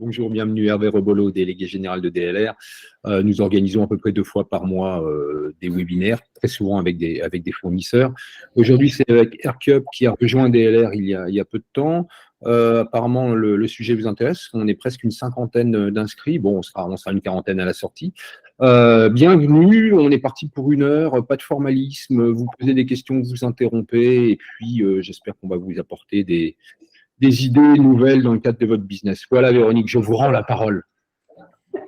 Bonjour, bienvenue Hervé Rebolo, délégué général de DLR. Nous organisons à peu près 2 fois par mois des webinaires, très souvent avec des fournisseurs. Aujourd'hui, c'est avec AirCup qui a rejoint DLR il y a peu de temps. Apparemment, le sujet vous intéresse. On est presque une cinquantaine d'inscrits. Bon, on sera une quarantaine à la sortie. Bienvenue, on est parti pour 1 heure, pas de formalisme. Vous posez des questions, vous interrompez, et puis j'espère qu'on va vous apporter des idées nouvelles dans le cadre de votre business. Voilà, Véronique, je vous rends la parole.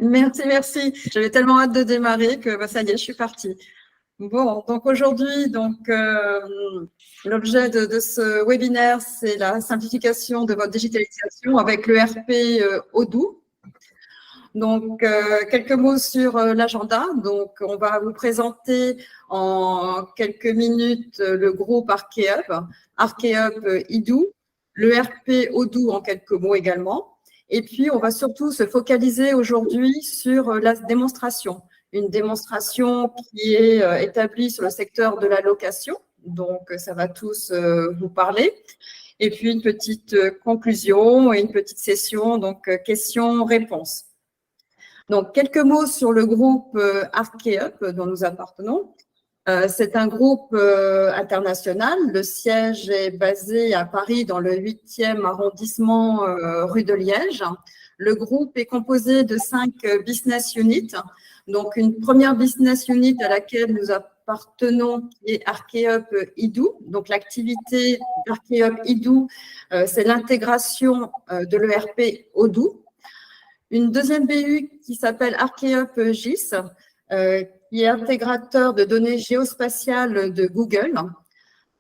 Merci, merci. J'avais tellement hâte de démarrer que ça y est, je suis partie. Bon, donc aujourd'hui, l'objet de ce webinaire, c'est la simplification de votre digitalisation avec le RP Odoo. Donc, quelques mots sur l'agenda. Donc, on va vous présenter en quelques minutes le groupe ArcheUp Idoo, le RP Odoo en quelques mots également. Et puis, on va surtout se focaliser aujourd'hui sur la démonstration. Une démonstration qui est établie sur le secteur de la location. Donc, ça va tous vous parler. Et puis, une petite conclusion et une petite session, donc questions-réponses. Donc, quelques mots sur le groupe ArcheUp dont nous appartenons. C'est un groupe international. Le siège est basé à Paris dans le 8e arrondissement rue de Liège. Le groupe est composé de 5 business units. Donc, une première business unit à laquelle nous appartenons qui est ArcheUp Idoo. Donc, l'activité d'ArcheUp Idoo, c'est l'intégration de l'ERP Odoo. Une deuxième BU qui s'appelle ArcheUp GIS, qui est intégrateur de données géospatiales de Google.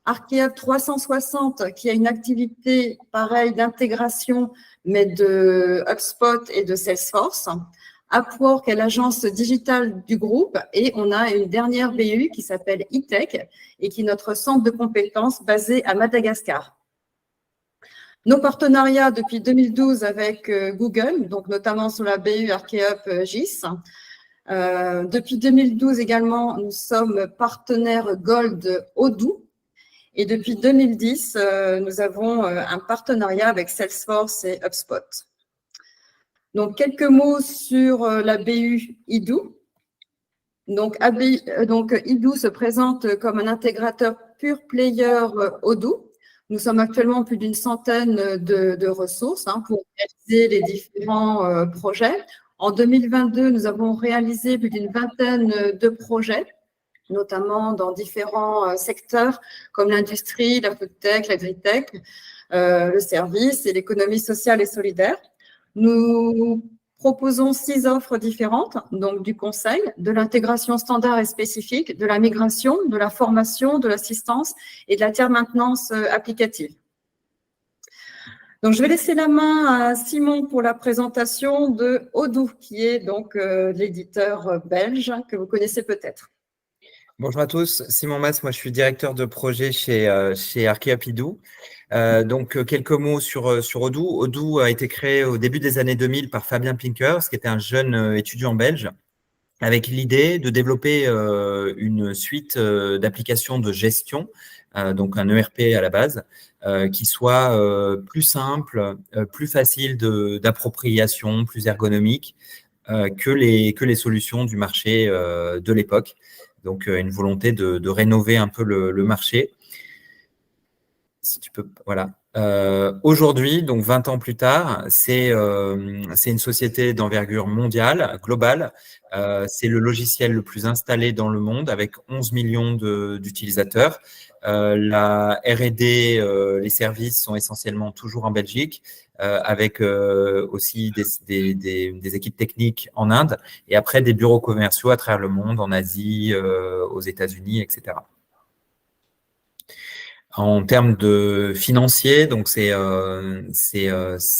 ArcheUp 360, qui a une activité pareille d'intégration, mais de HubSpot et de Salesforce. Upwork est l'agence digitale du groupe. Et on a une dernière BU qui s'appelle eTech et qui est notre centre de compétences basé à Madagascar. Nos partenariats depuis 2012 avec Google, donc notamment sur la BU ArcheUp GIS. Depuis 2012 également, nous sommes partenaires Gold Odoo. Et depuis 2010, nous avons un partenariat avec Salesforce et HubSpot. Donc, quelques mots sur la BU Idoo. Donc, Idoo se présente comme un intégrateur pure player Odoo. Nous sommes actuellement plus d'une centaine de ressources pour réaliser les différents projets. En 2022, nous avons réalisé plus d'une vingtaine de projets, notamment dans différents secteurs comme l'industrie, la foodtech, l'agritech, le service et l'économie sociale et solidaire. Nous proposons 6 offres différentes, donc du conseil, de l'intégration standard et spécifique, de la migration, de la formation, de l'assistance et de la tiers maintenance applicative. Donc, je vais laisser la main à Simon pour la présentation de Odoo, qui est donc l'éditeur belge que vous connaissez peut-être. Bonjour à tous, Simon Mas, moi je suis directeur de projet chez ArcheUp Idoo. Donc, quelques mots sur Odoo. Odoo a été créé au début des années 2000 par Fabien Pinkers, qui était un jeune étudiant belge, avec l'idée de développer une suite d'applications de gestion, donc un ERP à la base, qui soit plus simple, plus facile d'appropriation, plus ergonomique que les solutions du marché de l'époque. Donc, une volonté de rénover un peu le marché. Si tu peux, voilà. Aujourd'hui, donc 20 ans plus tard, c'est une société d'envergure mondiale, globale. C'est le logiciel le plus installé dans le monde avec 11 millions d'utilisateurs. La R&D, les services sont essentiellement toujours en Belgique, avec aussi des équipes techniques en Inde et après des bureaux commerciaux à travers le monde, en Asie, aux États-Unis, etc. En termes de financier, donc c'est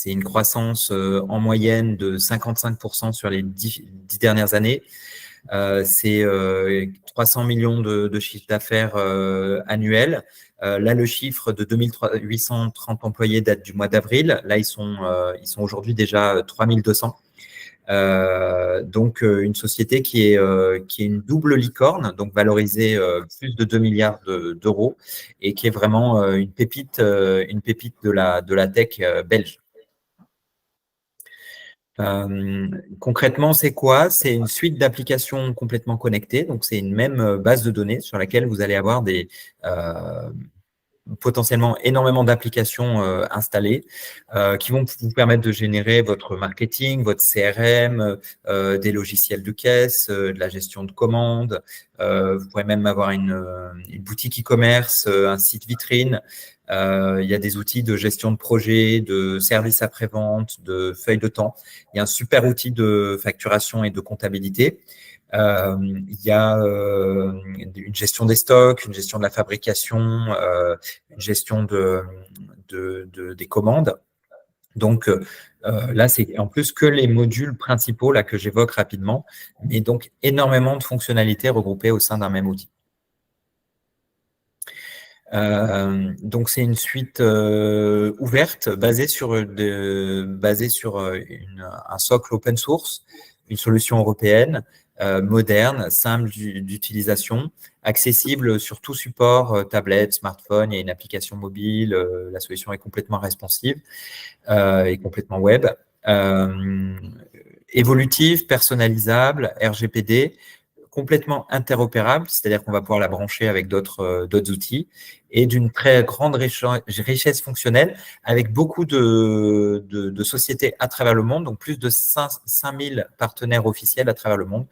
une croissance en moyenne de 55% sur les 10 dernières années. C'est 300 millions de chiffre d'affaires annuel. Là, le chiffre de 2830 employés date du mois d'avril. Là, ils sont aujourd'hui déjà 3200. Donc, une société qui est une double licorne, donc valorisée plus de 2 milliards d'euros et qui est vraiment une pépite de la tech belge. Concrètement, c'est quoi? C'est une suite d'applications complètement connectées. Donc, c'est une même base de données sur laquelle vous allez avoir potentiellement énormément d'applications installées qui vont vous permettre de générer votre marketing, votre CRM, des logiciels de caisse, de la gestion de commandes. Vous pourrez même avoir une boutique e-commerce, un site vitrine. Il y a des outils de gestion de projet, de services après-vente, de feuilles de temps. Il y a un super outil de facturation et de comptabilité. Il y a une gestion des stocks, une gestion de la fabrication, une gestion des commandes. Donc là, c'est en plus que les modules principaux là, que j'évoque rapidement, mais donc énormément de fonctionnalités regroupées au sein d'un même outil. Donc c'est une suite ouverte basée sur un socle open source, une solution européenne, moderne, simple d'utilisation, accessible sur tout support, tablette, smartphone, il y a une application mobile, la solution est complètement responsive et complètement web. Évolutive, personnalisable, RGPD, complètement interopérable, c'est-à-dire qu'on va pouvoir la brancher avec d'autres outils, et d'une très grande richesse fonctionnelle, avec beaucoup de sociétés à travers le monde, donc plus de 5000 partenaires officiels à travers le monde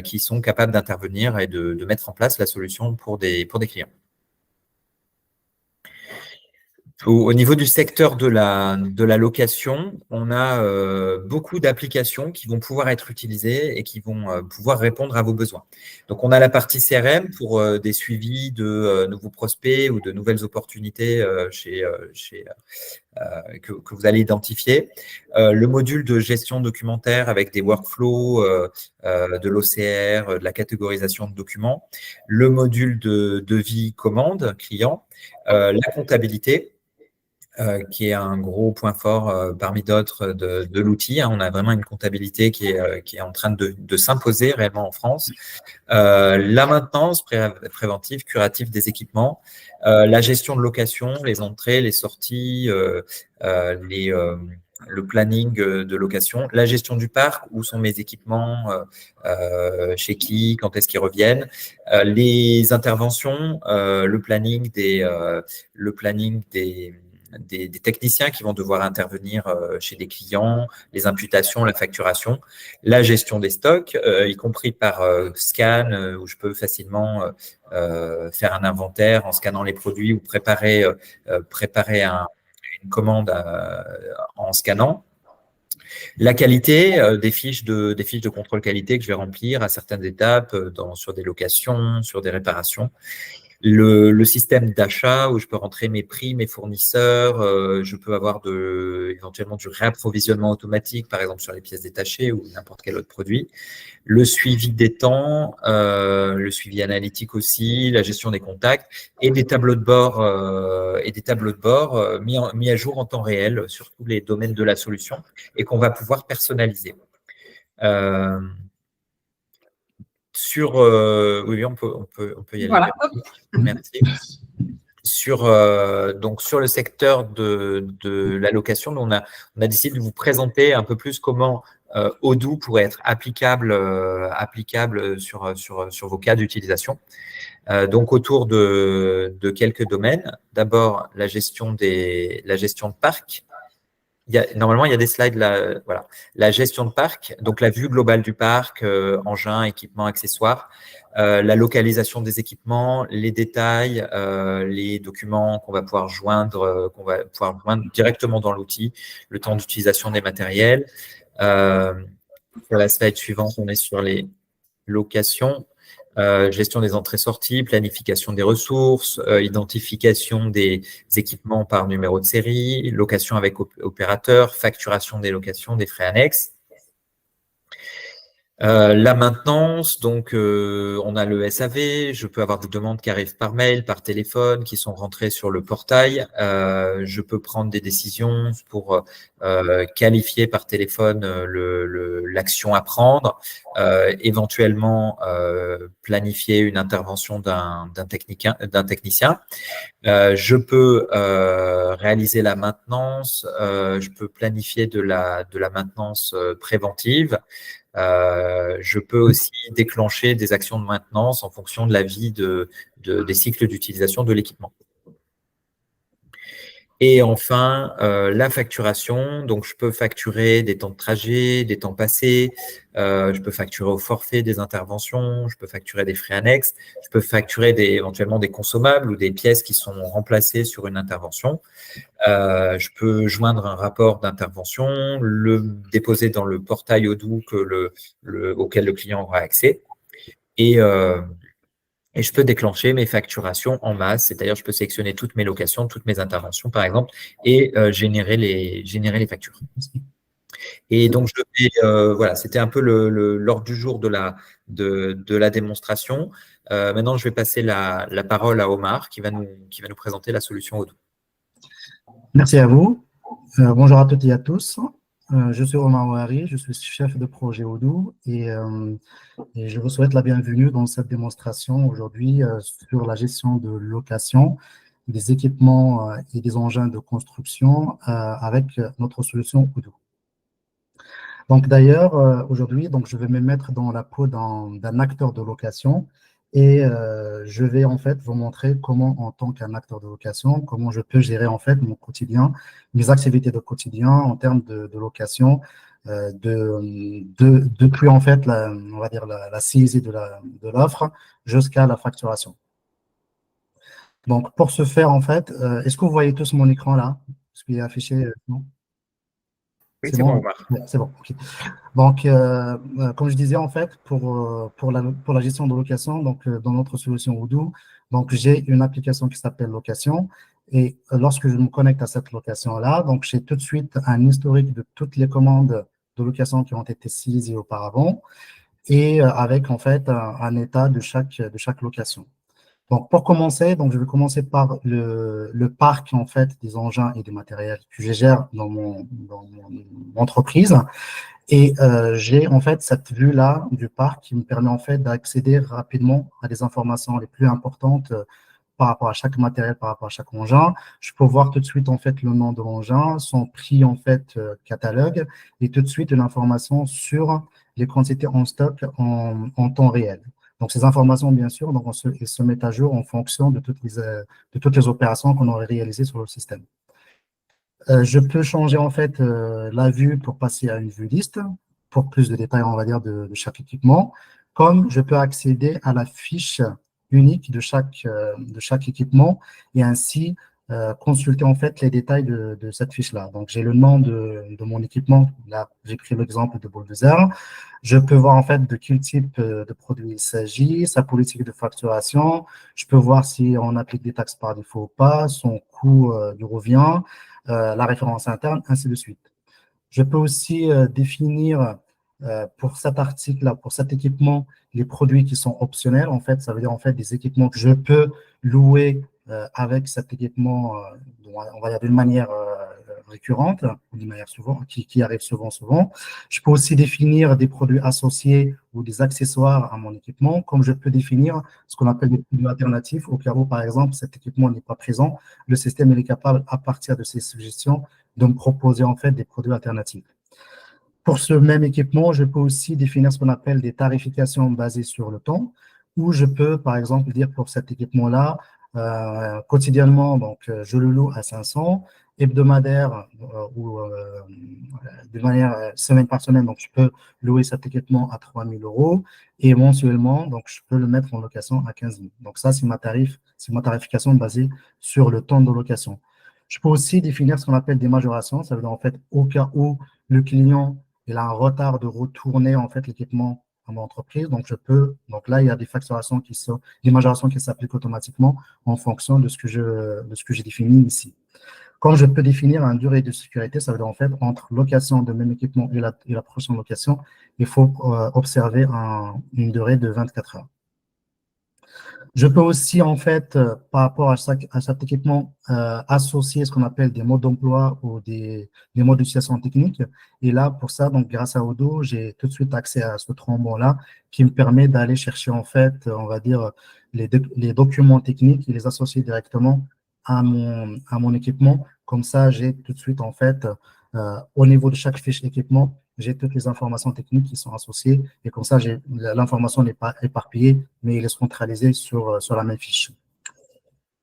qui sont capables d'intervenir et de mettre en place la solution pour des clients. Au niveau du secteur de la location, on a beaucoup d'applications qui vont pouvoir être utilisées et qui vont pouvoir répondre à vos besoins. Donc, on a la partie CRM pour des suivis de nouveaux prospects ou de nouvelles opportunités que vous allez identifier. Le module de gestion documentaire avec des workflows, de l'OCR, de la catégorisation de documents. Le module de devis commande client. La comptabilité. Qui est un gros point fort parmi d'autres de l'outil. On a vraiment une comptabilité qui est en train de s'imposer réellement en France. La maintenance préventive, curative des équipements, la gestion de location, les entrées, les sorties, le planning de location, la gestion du parc, où sont mes équipements, chez qui, quand est-ce qu'ils reviennent, les interventions, le planning des techniciens qui vont devoir intervenir chez des clients, les imputations, la facturation, la gestion des stocks, y compris par scan, où je peux facilement faire un inventaire en scannant les produits ou préparer une commande en scannant. La qualité, des fiches de contrôle qualité que je vais remplir à certaines étapes sur des locations, sur des réparations. Le système d'achat où je peux rentrer mes prix, mes fournisseurs, je peux avoir éventuellement du réapprovisionnement automatique, par exemple sur les pièces détachées ou n'importe quel autre produit. Le suivi des temps, le suivi analytique aussi, la gestion des contacts et des tableaux de bord mis à jour en temps réel sur tous les domaines de la solution et qu'on va pouvoir personnaliser. Oui, on peut y aller. Voilà. Merci. Sur le secteur de la location, on a décidé de vous présenter un peu plus comment Odoo pourrait être applicable sur vos cas d'utilisation. Donc, autour de quelques domaines. D'abord, la gestion de parc. Normalement, il y a des slides là. Voilà. La gestion de parc, donc la vue globale du parc, engins, équipements, accessoires, la localisation des équipements, les détails, les documents qu'on va pouvoir joindre directement dans l'outil, le temps d'utilisation des matériels. Sur la slide suivante, on est sur les locations. Gestion des entrées-sorties, planification des ressources, identification des équipements par numéro de série, location avec opérateur, facturation des locations, des frais annexes. La maintenance, donc on a le SAV, je peux avoir des demandes qui arrivent par mail, par téléphone, qui sont rentrées sur le portail. Je peux prendre des décisions pour qualifier par téléphone l'action à prendre, éventuellement planifier une intervention d'un technicien. Je peux réaliser la maintenance, je peux planifier de la maintenance préventive. Je peux aussi déclencher des actions de maintenance en fonction de la vie des cycles d'utilisation de l'équipement. Et enfin, la facturation. Donc, je peux facturer des temps de trajet, des temps passés. Je peux facturer au forfait des interventions. Je peux facturer des frais annexes. Je peux facturer éventuellement des consommables ou des pièces qui sont remplacées sur une intervention. Je peux joindre un rapport d'intervention, le déposer dans le portail Odoo auquel le client aura accès. Et je peux déclencher mes facturations en masse. C'est-à-dire, je peux sélectionner toutes mes locations, toutes mes interventions, par exemple, et générer les factures. Et donc, voilà, c'était un peu l'ordre du jour de la démonstration. Maintenant, je vais passer la parole à Omar qui va nous présenter la solution Odoo. Merci à vous. Bonjour à toutes et à tous. Je suis Omar Ouari, je suis chef de projet Odoo et je vous souhaite la bienvenue dans cette démonstration aujourd'hui sur la gestion de location des équipements et des engins de construction avec notre solution Odoo. Donc d'ailleurs, aujourd'hui, je vais me mettre dans la peau d'un acteur de location et je vais en fait vous montrer comment, en tant qu'un acteur de location, comment je peux gérer en fait mon quotidien, mes activités de quotidien en termes de location, depuis en fait on va dire la saisie de l'offre jusqu'à la facturation. Donc pour ce faire en fait, est-ce que vous voyez tous mon écran là? Ce qui est affiché, non? Oui, c'est bon, Omar. Ouais, c'est bon, ok. Donc, comme je disais, en fait, pour la gestion de location, dans notre solution Odoo, j'ai une application qui s'appelle Location. Et lorsque je me connecte à cette location-là, j'ai tout de suite un historique de toutes les commandes de location qui ont été saisies auparavant et avec, en fait, un état de chaque location. Donc, pour commencer, je vais commencer par le parc, en fait, des engins et des matériels que je gère dans mon entreprise. Et j'ai, en fait, cette vue-là du parc qui me permet, en fait, d'accéder rapidement à des informations les plus importantes par rapport à chaque matériel, par rapport à chaque engin. Je peux voir tout de suite, en fait, le nom de l'engin, son prix, en fait, catalogue, et tout de suite, une information sur les quantités en stock en temps réel. Donc, ces informations, bien sûr, elles se mettent à jour en fonction de toutes les opérations qu'on aurait réalisées sur le système. Je peux changer, en fait, la vue pour passer à une vue liste, pour plus de détails, on va dire, de chaque équipement, comme je peux accéder à la fiche unique de chaque équipement et ainsi consulter, en fait, les détails de cette fiche-là. Donc, j'ai le nom de mon équipement. Là, j'ai pris l'exemple de Bulldozer. Je peux voir, en fait, de quel type de produit il s'agit, sa politique de facturation. Je peux voir si on applique des taxes par défaut ou pas, son coût du revient, la référence interne, ainsi de suite. Je peux aussi définir pour cet article-là, pour cet équipement, les produits qui sont optionnels. En fait, ça veut dire, en fait, des équipements que je peux louer avec cet équipement, on va dire d'une manière récurrente, d'une manière qui arrive souvent. Je peux aussi définir des produits associés ou des accessoires à mon équipement, comme je peux définir ce qu'on appelle des produits alternatifs, au cas où, par exemple, cet équipement n'est pas présent. Le système est capable, à partir de ces suggestions, de me proposer, en fait, des produits alternatifs. Pour ce même équipement, je peux aussi définir ce qu'on appelle des tarifications basées sur le temps, où je peux, par exemple, dire pour cet équipement-là, quotidiennement, je le loue à 500, hebdomadaire ou de manière semaine par semaine, je peux louer cet équipement à 3 000 €, et mensuellement, je peux le mettre en location à 15 000. Donc ça, c'est ma tarification basée sur le temps de location. Je peux aussi définir ce qu'on appelle des majorations, ça veut dire, en fait, au cas où le client il a un retard de retourner, en fait, l'équipement à mon entreprise. Donc là, il y a des facturations des majorations qui s'appliquent automatiquement en fonction de ce que j'ai défini ici. Comme je peux définir une durée de sécurité, ça veut dire en fait, entre location de même équipement et la prochaine location, il faut observer une durée de 24 heures. Je peux aussi, en fait, par rapport à chaque équipement, associer ce qu'on appelle des modes d'emploi ou des modes d'utilisation technique. Et là, pour ça, donc, grâce à Odoo, j'ai tout de suite accès à ce trombone-là qui me permet d'aller chercher, en fait, on va dire, les documents techniques et les associer directement à mon équipement. Comme ça, j'ai tout de suite, en fait, au niveau de chaque fiche équipement, j'ai toutes les informations techniques qui sont associées et comme ça, l'information n'est pas éparpillée, mais elle est centralisée sur la même fiche.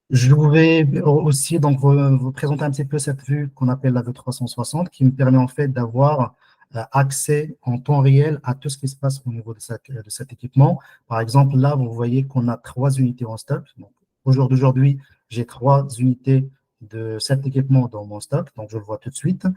Je vais aussi donc vous présenter un petit peu cette vue qu'on appelle la vue 360 qui me permet en fait d'avoir accès en temps réel à tout ce qui se passe au niveau de cet équipement. Par exemple, là, vous voyez qu'on a 3 unités en stock. Donc, au jour d'aujourd'hui, j'ai 3 unités de cet équipement dans mon stock, donc je le vois tout de suite.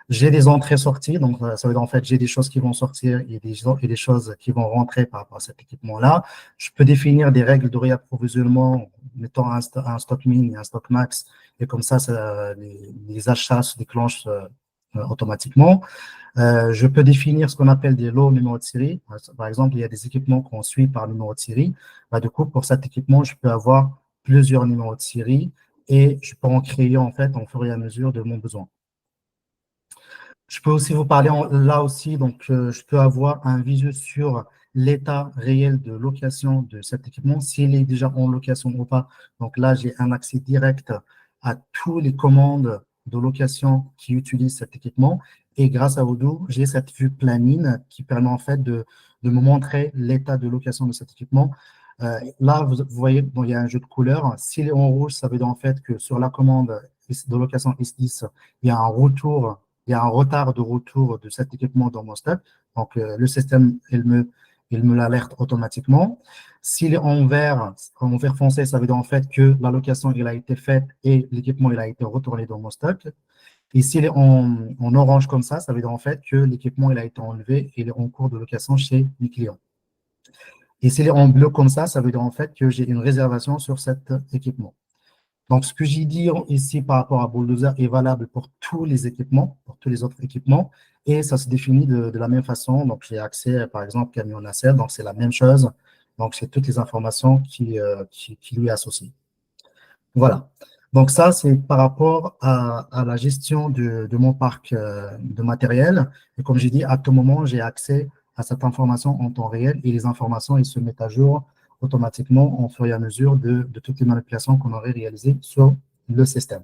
J'ai des entrées-sorties, donc ça veut dire en fait j'ai des choses qui vont sortir et des choses qui vont rentrer par rapport à cet équipement-là. Je peux définir des règles de réapprovisionnement, mettant un stock min et un stock max, et comme ça, les achats se déclenchent automatiquement. Je peux définir ce qu'on appelle des lots numéro de série. Par exemple, il y a des équipements qu'on suit par numéro de série. Du coup, pour cet équipement, je peux avoir plusieurs numéros de série et je peux en créer en fait en fur et à mesure de mon besoin. Je peux aussi vous parler là aussi, donc je peux avoir un visu sur l'état réel de location de cet équipement, s'il est déjà en location ou pas. Donc là, j'ai un accès direct à toutes les commandes de location qui utilisent cet équipement. Et grâce à Odoo, j'ai cette vue planning qui permet en fait de me montrer l'état de location de cet équipement. Là, vous voyez, bon, il y a un jeu de couleurs. S'il est en rouge, ça veut dire en fait que sur la commande de location S10, il y a un retour, il y a un retard de retour de cet équipement dans mon stock. Donc, le système, il me l'alerte automatiquement. S'il est en vert foncé, ça veut dire en fait que la location, il a été faite et l'équipement, il a été retourné dans mon stock. Et s'il est en orange comme ça veut dire en fait que l'équipement, il a été enlevé et il est en cours de location chez mes clients. Et s'il est en bleu comme ça veut dire en fait que j'ai une réservation sur cet équipement. Donc, ce que j'ai dit ici par rapport à Bulldozer est valable pour tous les équipements, pour tous les autres équipements, et ça se définit de la même façon. Donc, j'ai accès, par exemple, camion nacelle, donc c'est la même chose. Donc, c'est toutes les informations qui lui associent. Voilà. Donc, ça, c'est par rapport à la gestion de mon parc de matériel. Et comme j'ai dit, à tout moment, j'ai accès à cette information en temps réel et les informations, elles se mettent à jour automatiquement en fur et à mesure de toutes les manipulations qu'on aurait réalisées sur le système.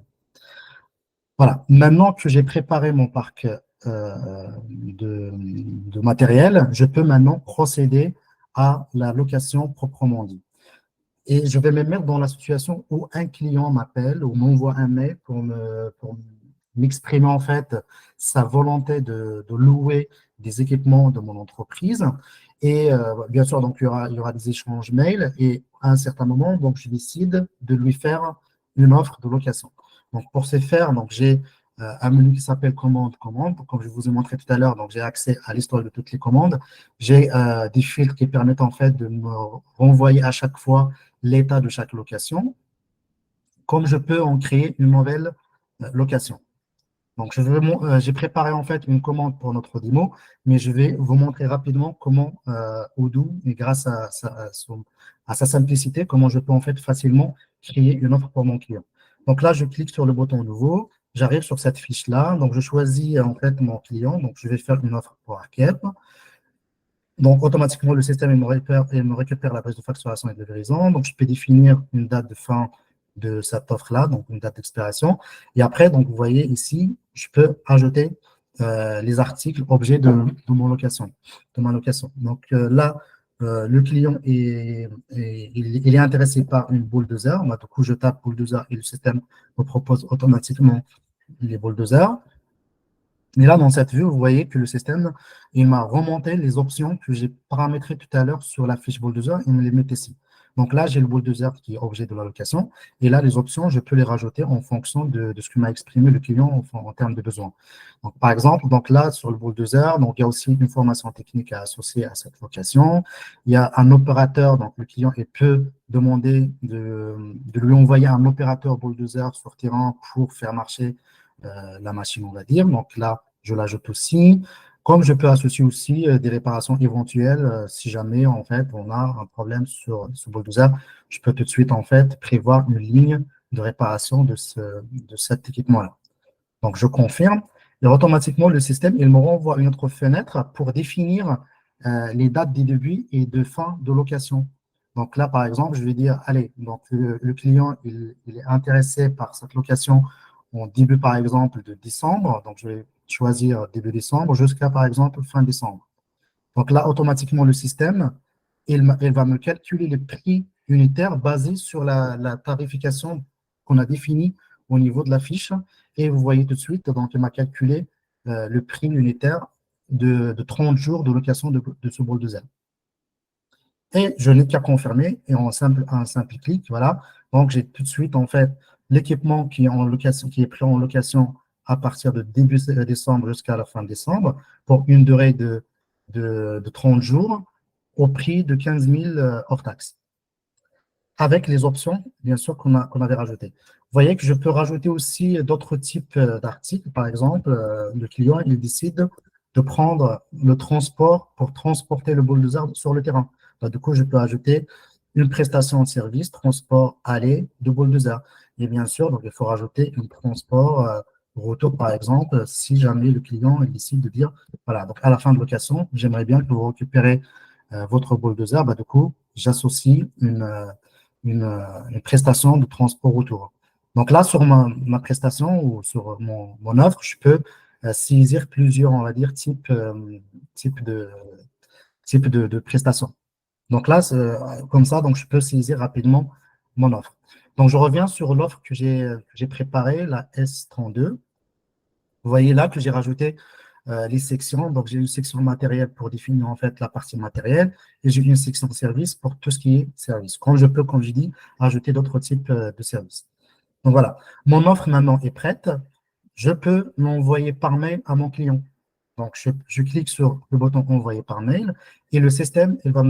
Voilà. Maintenant que j'ai préparé mon parc de matériel, je peux maintenant procéder à la location proprement dit. Et je vais me mettre dans la situation où un client m'appelle ou m'envoie un mail pour m'exprimer en fait sa volonté de louer des équipements de mon entreprise. Et bien sûr, donc, il y aura des échanges mails et à un certain moment, donc, je décide de lui faire une offre de location. Donc, pour ce faire, donc, j'ai un menu qui s'appelle commande. Comme je vous ai montré tout à l'heure, donc j'ai accès à l'histoire de toutes les commandes. J'ai des filtres qui permettent en fait de me renvoyer à chaque fois l'état de chaque location, comme je peux en créer une nouvelle location. Donc, j'ai préparé en fait une commande pour notre démo, mais je vais vous montrer rapidement comment Odoo, et grâce à sa simplicité, comment je peux en fait facilement créer une offre pour mon client. Donc là, je clique sur le bouton nouveau, j'arrive sur cette fiche-là, donc je choisis en fait mon client, donc je vais faire une offre pour Archep. Donc, automatiquement, le système il me récupère l'adresse de facturation et de livraison. Donc, je peux définir une date de fin de cette offre-là, donc une date d'expiration. Et après, donc, vous voyez ici, je peux ajouter les articles objets de ma location. Donc, là, le client il est intéressé par une bulldozer. Du coup, je tape bulldozer et le système me propose automatiquement les bulldozers. Et là, dans cette vue, vous voyez que le système, il m'a remonté les options que j'ai paramétrées tout à l'heure sur la fiche bulldozer, il me les met ici. Donc là, j'ai le bulldozer qui est objet de la location. Et là, les options, je peux les rajouter en fonction de ce que m'a exprimé le client en termes de besoins. Donc, par exemple, donc là, sur le bulldozer, donc il y a aussi une formation technique à associer à cette location. Il y a un opérateur, donc le client il peut demander de lui envoyer un opérateur bulldozer sur terrain pour faire marcher la machine, on va dire. Donc là, je l'ajoute aussi. Comme je peux associer aussi des réparations éventuelles, si jamais, en fait, on a un problème sur ce bulldozer, je peux tout de suite, en fait, prévoir une ligne de réparation de cet équipement-là. Donc, je confirme. Et automatiquement, le système, il me renvoie une autre fenêtre pour définir les dates de début et de fin de location. Donc là, par exemple, je vais dire, allez, donc le client, il est intéressé par cette location en début, par exemple, de décembre. Donc, je vais choisir début décembre jusqu'à, par exemple, fin décembre. Donc là, automatiquement, le système, il va me calculer les prix unitaires basés sur la tarification qu'on a définie au niveau de la fiche. Et vous voyez tout de suite, donc, il m'a calculé le prix unitaire de 30 jours de location de ce bulldozer. Et je n'ai qu'à confirmer et un simple clic, voilà. Donc, j'ai tout de suite, en fait, l'équipement qui est en location, qui est pris en location à partir de début décembre jusqu'à la fin décembre pour une durée de 30 jours au prix de 15 000 hors taxe. Avec les options, bien sûr, qu'on avait rajoutées. Vous voyez que je peux rajouter aussi d'autres types d'articles. Par exemple, le client, il décide de prendre le transport pour transporter le bulldozer sur le terrain. Bah, du coup, je peux ajouter une prestation de service, transport aller de bulldozer. Et bien sûr, donc, il faut rajouter un transport retour, par exemple, si jamais le client il décide de dire, voilà, donc à la fin de location, j'aimerais bien que vous récupérez votre bulldozer. Bah, du coup, j'associe une prestation de transport retour. Donc là, sur ma prestation ou sur mon offre, je peux saisir plusieurs, on va dire, types de prestations. Donc là, comme ça, donc je peux saisir rapidement mon offre. Donc, je reviens sur l'offre que j'ai préparée, la S32. Vous voyez là que j'ai rajouté les sections. Donc, j'ai une section matériel pour définir en fait la partie matérielle et j'ai une section service pour tout ce qui est service. Quand je peux, comme je dis, rajouter d'autres types de services. Donc, voilà. Mon offre maintenant est prête. Je peux l'envoyer par mail à mon client. Donc, je clique sur le bouton envoyer par mail et le système, il va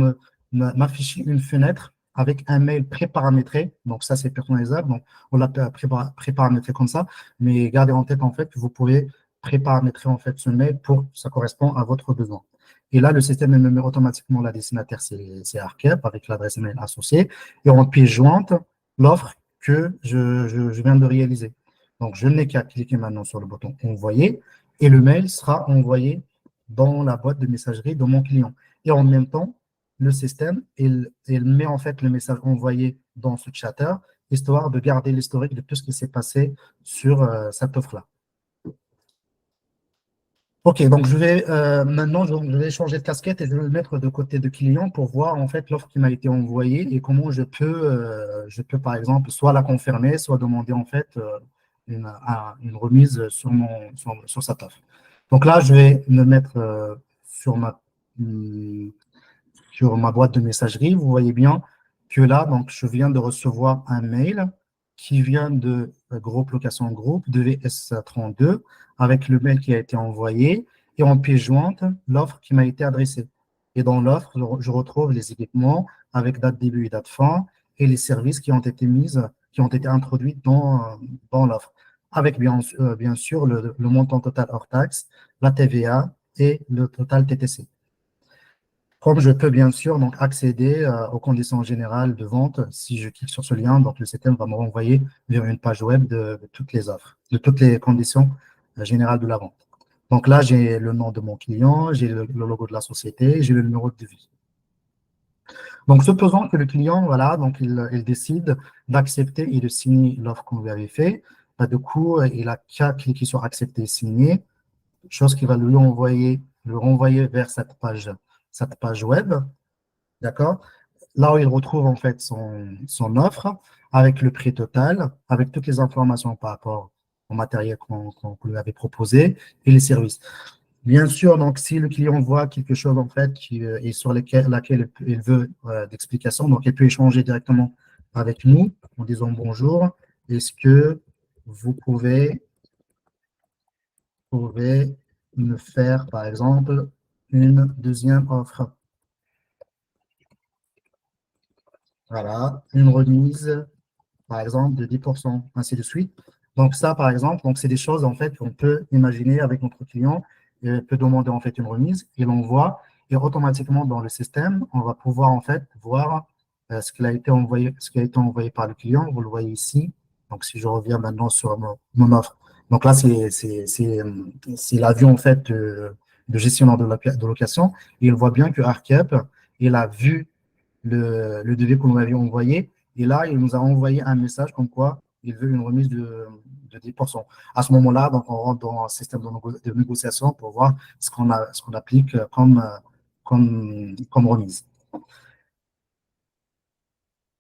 m'afficher une fenêtre avec un mail pré-paramétré. Donc, ça, c'est personnalisable. Donc, on l'a pré-paramétré comme ça. Mais gardez en tête, en fait, que vous pouvez pré-paramétrer, en fait, ce mail pour que ça correspond à votre besoin. Et là, le système me met automatiquement la destinataire, c'est ARCAP avec l'adresse mail associée. Et en pièce jointe, l'offre que je viens de réaliser. Donc, je n'ai qu'à cliquer maintenant sur le bouton envoyer et le mail sera envoyé dans la boîte de messagerie de mon client. Et en même temps, le système, il met en fait le message envoyé dans ce chatter, histoire de garder l'historique de tout ce qui s'est passé sur cette offre-là. OK, donc maintenant, je vais changer de casquette et je vais le mettre de côté de client pour voir en fait l'offre qui m'a été envoyée et comment je peux par exemple soit la confirmer, soit demander en fait une remise sur cette offre. Donc là, je vais me mettre sur ma boîte de messagerie. Vous voyez bien que là, donc, je viens de recevoir un mail qui vient de groupe location groupe de VS32 avec le mail qui a été envoyé et en pièce jointe, l'offre qui m'a été adressée. Et dans l'offre, je retrouve les équipements avec date début et date fin et les services qui ont été introduits dans l'offre, avec bien sûr le montant total hors taxe, la TVA et le total TTC. Comme je peux bien sûr donc, accéder aux conditions générales de vente, si je clique sur ce lien, donc le système va me renvoyer vers une page web de toutes les offres, de toutes les conditions générales de la vente. Donc là, j'ai le nom de mon client, j'ai le logo de la société, j'ai le numéro de devis. Donc, supposons que le client, voilà, donc il décide d'accepter et de signer l'offre qu'on lui avait fait. Bah, du coup, il a qu'à cliquer sur accepter et signer, chose qui va le renvoyer vers cette page web, d'accord? Là où il retrouve en fait son offre avec le prix total, avec toutes les informations par rapport au matériel qu'on lui avait proposé et les services. Bien sûr, donc si le client voit quelque chose en fait et sur laquelle il veut d'explication, donc il peut échanger directement avec nous en disant bonjour. Est-ce que vous pouvez me faire, par exemple, une deuxième offre? Voilà, une remise, par exemple, de 10%, ainsi de suite. Donc ça, par exemple, donc c'est des choses en fait qu'on peut imaginer avec notre client. Il peut demander en fait une remise, il envoie, et automatiquement dans le système, on va pouvoir en fait voir ce qui a été envoyé, ce qui a été envoyé par le client. Vous le voyez ici. Donc si je reviens maintenant sur mon offre, donc là c'est la vue en fait de gestionnaire de location. Et il voit bien que ArcUp, il a vu le devis qu'on nous avait envoyé. Et là, il nous a envoyé un message comme quoi il veut une remise de 10%. À ce moment-là, donc, on rentre dans un système de négociation pour voir ce qu'on applique comme remise.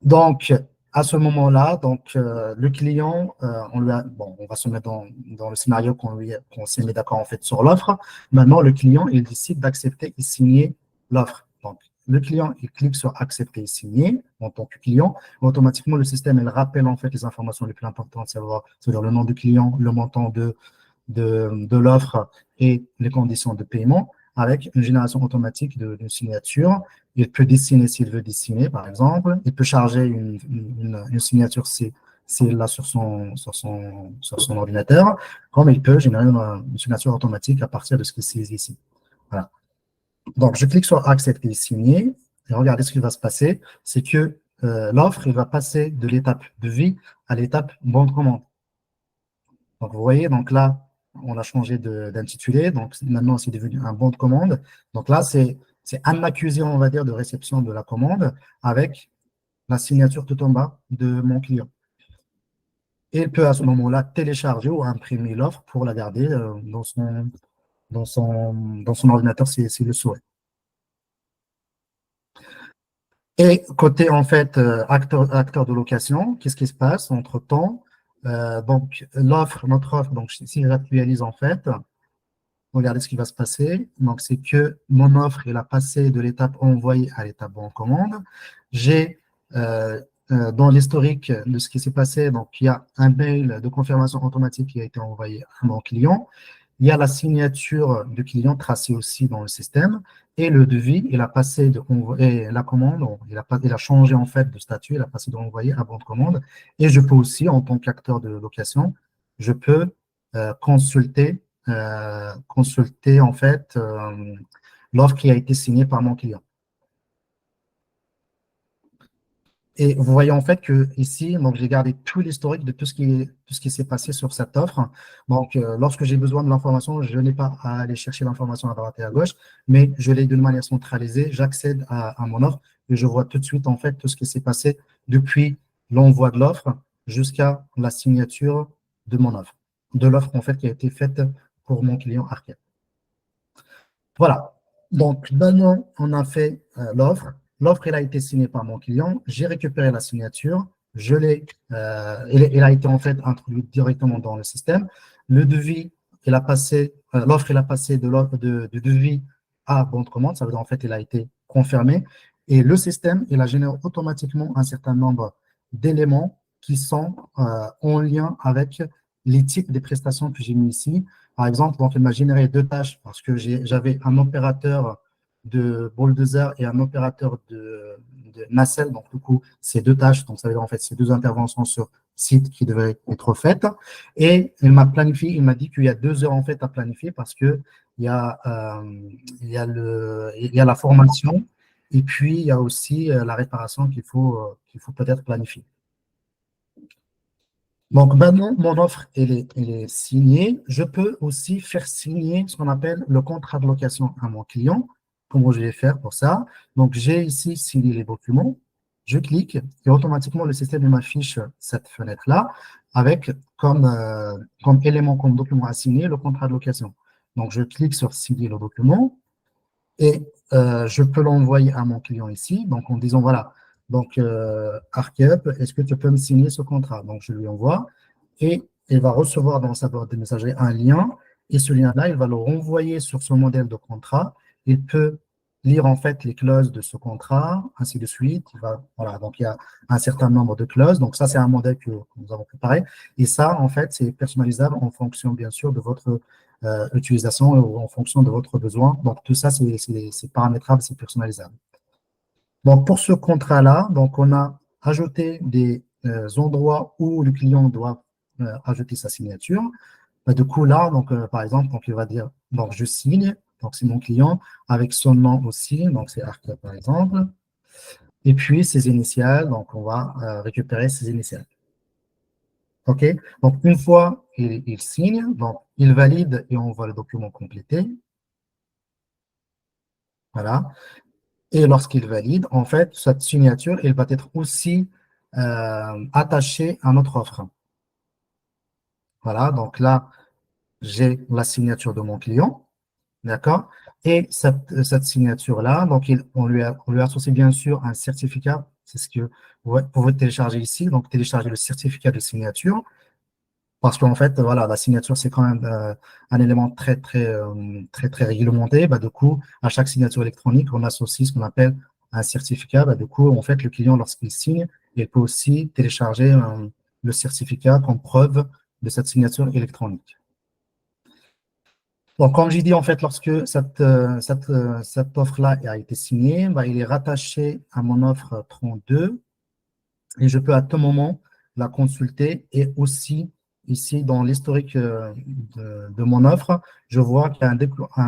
Donc, à ce moment-là, donc, le client, on va se mettre dans le scénario qu'on s'est mis d'accord en fait sur l'offre. Maintenant, le client, il décide d'accepter et signer l'offre. Donc, le client, il clique sur accepter et signer en tant que client. Automatiquement, le système, il rappelle en fait les informations les plus importantes, c'est-à-dire le nom du client, le montant de l'offre et les conditions de paiement avec une génération automatique d'une signature. Il peut dessiner s'il veut dessiner, par exemple. Il peut charger une signature s'il l'a sur son ordinateur, comme il peut générer une signature automatique à partir de ce qu'il saisit ici. Voilà. Donc, je clique sur accepter et signer. Et regardez ce qui va se passer. C'est que l'offre, il va passer de l'étape de vie à l'étape bon de commande. Donc, vous voyez, donc là, on a changé d'intitulé. Donc, maintenant, c'est devenu un bon de commande. Donc là, c'est un accusé, on va dire, de réception de la commande avec la signature tout en bas de mon client. Et il peut à ce moment-là télécharger ou imprimer l'offre pour la garder dans son ordinateur s'il le souhaite. Et côté, en fait, acteur de location, qu'est-ce qui se passe entre-temps? Donc, notre offre, donc, si j'actualise, en fait, regardez ce qui va se passer. Donc, c'est que mon offre, elle a passé de l'étape envoyée à l'étape en commande. J'ai, dans l'historique de ce qui s'est passé, donc, il y a un mail de confirmation automatique qui a été envoyé à mon client. Il y a la signature du client tracée aussi dans le système et le devis, il a passé et la commande, il a changé en fait de statut, il a passé d'envoyer à bon de commande. Et je peux aussi, en tant qu'acteur de location, je peux consulter en fait l'offre qui a été signée par mon client. Et vous voyez en fait que ici, donc j'ai gardé tout l'historique de tout ce qui s'est passé sur cette offre. Donc, lorsque j'ai besoin de l'information, je n'ai pas à aller chercher l'information à droite et à gauche, mais je l'ai d'une manière centralisée. J'accède à mon offre et je vois tout de suite en fait tout ce qui s'est passé depuis l'envoi de l'offre jusqu'à la signature de mon offre, de l'offre en fait qui a été faite pour mon client ArcUp. Voilà. Donc, maintenant, on a fait l'offre. L'offre, elle a été signée par mon client. J'ai récupéré la signature. Elle a été en fait introduite directement dans le système. Le devis, l'offre, elle a passé de devis à bon de commande. Ça veut dire en fait, elle a été confirmée. Et le système, il a généré automatiquement un certain nombre d'éléments qui sont en lien avec les types des prestations que j'ai mis ici. Par exemple, donc, il m'a généré 2 tâches parce que j'avais un opérateur de bulldozer et un opérateur de nacelle. Donc, du coup, c'est 2 tâches. Donc, ça veut dire en fait, c'est 2 interventions sur site qui devraient être faites. Et il m'a planifié, il m'a dit qu'il y a 2 heures en fait à planifier parce que il y a la formation et puis il y a aussi la réparation qu'il faut peut-être planifier. Donc, maintenant, mon offre, elle est signée. Je peux aussi faire signer ce qu'on appelle le contrat de location à mon client. Comment je vais faire pour ça? Donc, j'ai ici signé les documents. Je clique et automatiquement, le système m'affiche cette fenêtre-là avec comme élément, comme document à signer, le contrat de location. Donc, je clique sur signer le document et je peux l'envoyer à mon client ici. Donc, en disant, voilà, donc, ArcUp, est-ce que tu peux me signer ce contrat? Donc, je lui envoie et il va recevoir dans sa boîte de messagerie un lien et ce lien-là, il va le renvoyer sur son modèle de contrat. Il peut lire en fait les clauses de ce contrat, ainsi de suite. Voilà, donc il y a un certain nombre de clauses. Donc ça, c'est un modèle que nous avons préparé. Et ça, en fait, c'est personnalisable en fonction, bien sûr, de votre utilisation ou en fonction de votre besoin. Donc tout ça, c'est paramétrable, c'est personnalisable. Donc pour ce contrat-là, donc on a ajouté des endroits où le client doit ajouter sa signature. Bah, du coup, là, donc, par exemple, donc, il va dire, donc, je signe, donc c'est mon client, avec son nom aussi, donc c'est Arca, par exemple, et puis ses initiales, donc on va récupérer ses initiales. OK? Donc, une fois il signe, donc, il valide et on voit le document complété. Voilà. Et lorsqu'il valide, en fait, cette signature, elle va être aussi attachée à notre offre. Voilà, donc là, j'ai la signature de mon client. D'accord? Et cette signature-là, donc on lui associe bien sûr un certificat. C'est ce que vous pouvez télécharger ici. Donc, télécharger le certificat de signature. Parce qu'en fait, voilà, la signature, c'est quand même un élément très réglementé. Bah, du coup, à chaque signature électronique, on associe ce qu'on appelle un certificat. Bah, du coup, en fait, le client, lorsqu'il signe, il peut aussi télécharger le certificat comme preuve de cette signature électronique. Donc, comme j'ai dit, en fait, lorsque cette offre-là a été signée, bah, il est rattaché à mon offre 32 et je peux à tout moment la consulter. Et aussi, ici, dans l'historique de mon offre, je vois qu'un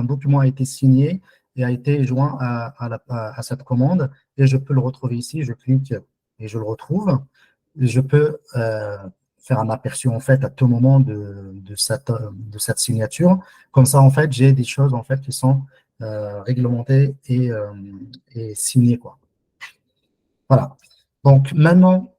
document a été signé et a été joint à cette commande. Et je peux le retrouver ici. Je clique et je le retrouve. Et je peux faire un aperçu en fait à tout moment de cette signature. Comme ça, en fait, j'ai des choses en fait qui sont réglementées et signées, quoi. Voilà. Donc maintenant,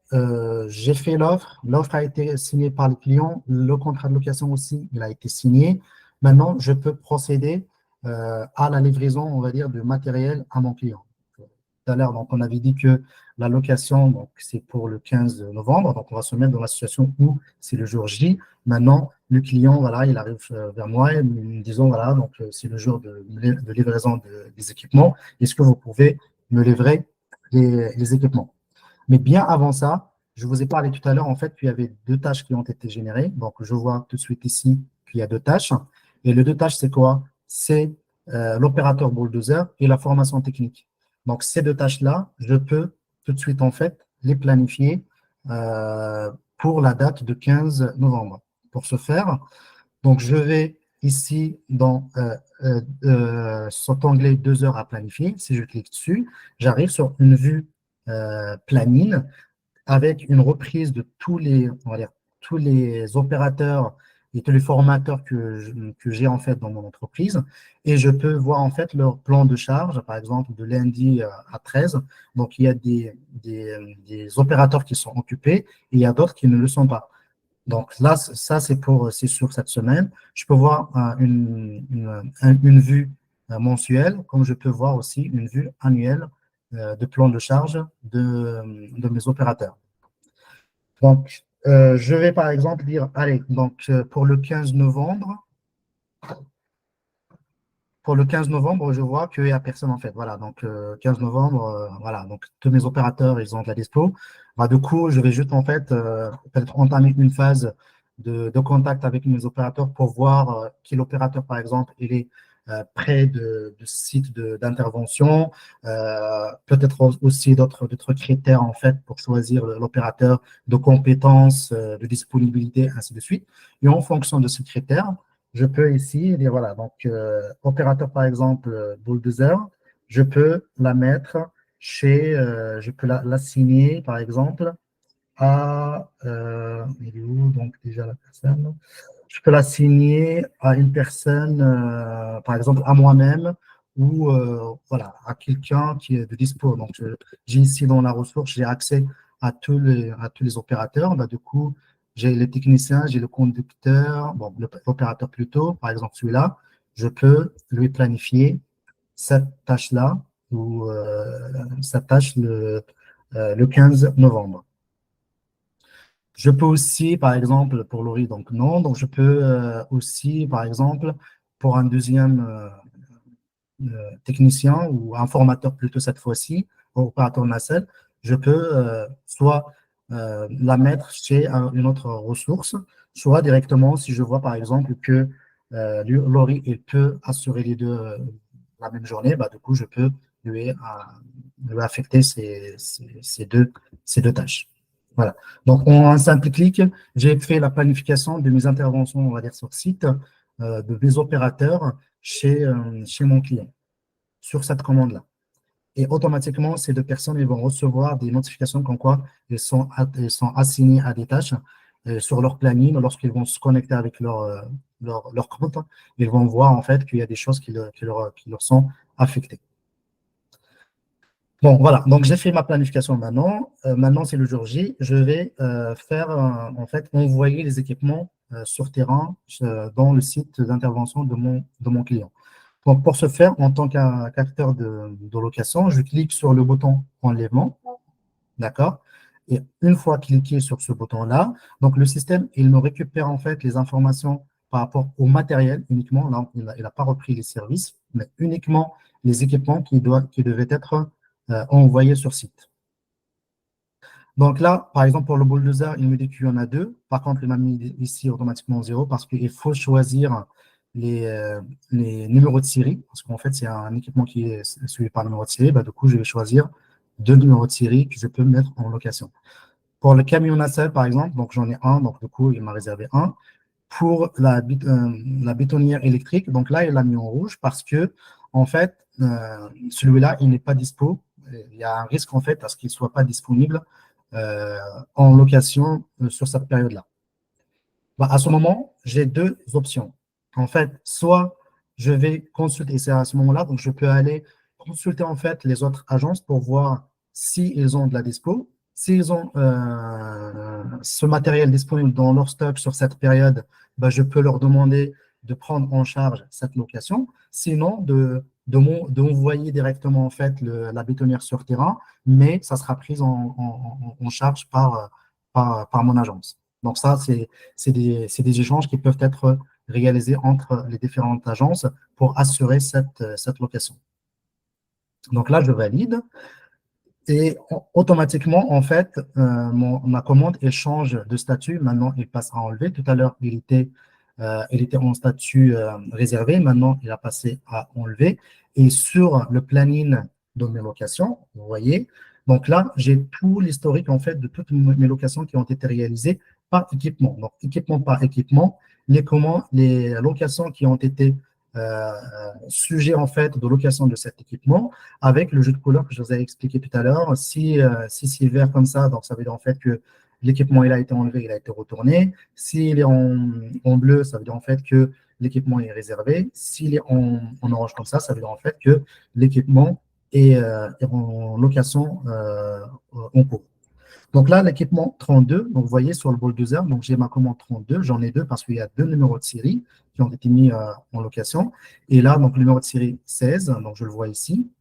j'ai fait l'offre. L'offre a été signée par le client. Le contrat de location aussi, il a été signé. Maintenant, je peux procéder à la livraison, on va dire, de matériel à mon client. Tout à l'heure, donc, on avait dit que la location, donc, c'est pour le 15 novembre. Donc, on va se mettre dans la situation où c'est le jour J. Maintenant, le client, voilà, il arrive vers moi et me disant, voilà, donc, c'est le jour de livraison des équipements. Est-ce que vous pouvez me livrer les équipements? Mais bien avant ça, je vous ai parlé tout à l'heure, en fait, qu'il y avait deux tâches qui ont été générées. Donc, je vois tout de suite ici qu'il y a deux tâches. Et les deux tâches, c'est quoi? C'est l'opérateur bulldozer et la formation technique. Donc, ces deux tâches-là, je peux tout de suite, en fait, les planifier pour la date de 15 novembre. Pour ce faire, donc je vais ici dans cet onglet 2 heures à planifier. Si je clique dessus, j'arrive sur une vue planning avec une reprise de on va dire, tous les opérateurs et tous les formateurs que j'ai en fait dans mon entreprise. Et je peux voir en fait leur plan de charge, par exemple, de lundi à 13. Donc, il y a des opérateurs qui sont occupés et il y a d'autres qui ne le sont pas. Donc là, ça, c'est sur cette semaine. Je peux voir une vue mensuelle, comme je peux voir aussi une vue annuelle de plan de charge de mes opérateurs. Donc, je vais par exemple dire, allez, donc pour le 15 novembre, je vois qu'il n'y a personne en fait. Voilà, donc 15 novembre, voilà, donc tous mes opérateurs, ils ont de la dispo. Bah, du coup, je vais juste en fait peut-être entamer une phase de contact avec mes opérateurs pour voir quel opérateur, par exemple, il est près de site d'intervention, peut-être aussi d'autres critères en fait pour choisir l'opérateur, de compétences, de disponibilité, ainsi de suite. Et en fonction de ces critères, je peux ici dire, voilà, donc opérateur par exemple bulldozer, je peux la mettre je peux l'assigner par exemple à, il est où donc déjà la personne? Je peux l'assigner à une personne, par exemple à moi-même ou voilà, à quelqu'un qui est de dispo. Donc j'ai ici dans la ressource, j'ai accès à tous les opérateurs. Bah, du coup, j'ai les techniciens, j'ai le conducteur, bon, l'opérateur plutôt, par exemple celui-là, je peux lui planifier cette tâche-là ou cette tâche le 15 novembre. Je peux aussi, par exemple, pour Laurie, donc non. Donc, je peux aussi, par exemple, pour un deuxième technicien ou un formateur plutôt cette fois-ci, opérateur nacelle, je peux soit la mettre chez une autre ressource, soit directement, si je vois par exemple que Laurie il peut assurer les deux la même journée, bah, du coup, je peux lui affecter ces deux tâches. Voilà. Donc, en un simple clic, j'ai fait la planification de mes interventions, on va dire, sur site, de mes opérateurs chez mon client sur cette commande-là. Et automatiquement, ces deux personnes ils vont recevoir des notifications comme quoi ils sont assignés à des tâches sur leur planning. Lorsqu'ils vont se connecter avec leur compte, ils vont voir en fait qu'il y a des choses qui leur sont affectées. Bon, voilà. Donc, j'ai fait ma planification maintenant. Maintenant, c'est le jour J. Je vais en fait, envoyer les équipements sur terrain dans le site d'intervention de mon client. Donc, pour ce faire, en tant qu'acteur de location, je clique sur le bouton enlèvement, d'accord? Et une fois cliqué sur ce bouton-là, donc le système, il me récupère en fait les informations par rapport au matériel uniquement. Là, il n'a pas repris les services, mais uniquement les équipements qui devaient être envoyés sur site. Donc là, par exemple, pour le bulldozer, il me dit qu'il y en a deux. Par contre, il m'a mis ici automatiquement 0 parce qu'il faut choisir les numéros de série, parce qu'en fait, c'est un équipement qui est suivi par numéro de série. Bah, du coup, je vais choisir deux numéros de série que je peux mettre en location. Pour le camion nacelle, par exemple, donc j'en ai un, donc du coup, il m'a réservé un. Pour la bétonnière électrique, donc là, il l'a mis en rouge parce que, en fait, celui-là, il n'est pas dispo. Il y a un risque, en fait, à ce qu'il ne soit pas disponible en location sur cette période-là. Bah, à ce moment, j'ai deux options. En fait, soit je vais consulter, et c'est à ce moment-là, donc je peux aller consulter en fait les autres agences pour voir s'ils ont de la dispo, s'ils ont ce matériel disponible dans leur stock sur cette période, bah, je peux leur demander de prendre en charge cette location, sinon d'envoyer directement en fait la bétonnière sur terrain, mais ça sera pris en charge par mon agence. Donc ça, c'est des échanges qui peuvent être réalisés entre les différentes agences pour assurer cette location. Donc là, je valide et automatiquement, en fait, ma commande elle change de statut. Maintenant, il passe à enlever. Tout à l'heure, il était en statut réservé. Maintenant, il a passé à enlever. Et sur le planning de mes locations, vous voyez, donc là, j'ai tout l'historique en fait de toutes mes locations qui ont été réalisées par équipement. Donc, équipement par équipement, les locations qui ont été sujets en fait de location de cet équipement avec le jeu de couleurs que je vous ai expliqué tout à l'heure. Si c'est vert comme ça, donc ça veut dire en fait que l'équipement il a été enlevé, il a été retourné. S'il est en bleu, ça veut dire en fait que l'équipement est réservé. S'il est en orange comme ça veut dire en fait que l'équipement est en location en cours. Donc là, l'équipement 32, donc vous voyez sur le bulldozer, donc j'ai ma commande 32, j'en ai deux parce qu'il y a deux numéros de série qui ont été mis en location. Et là, donc le numéro de série 16, donc je le vois ici.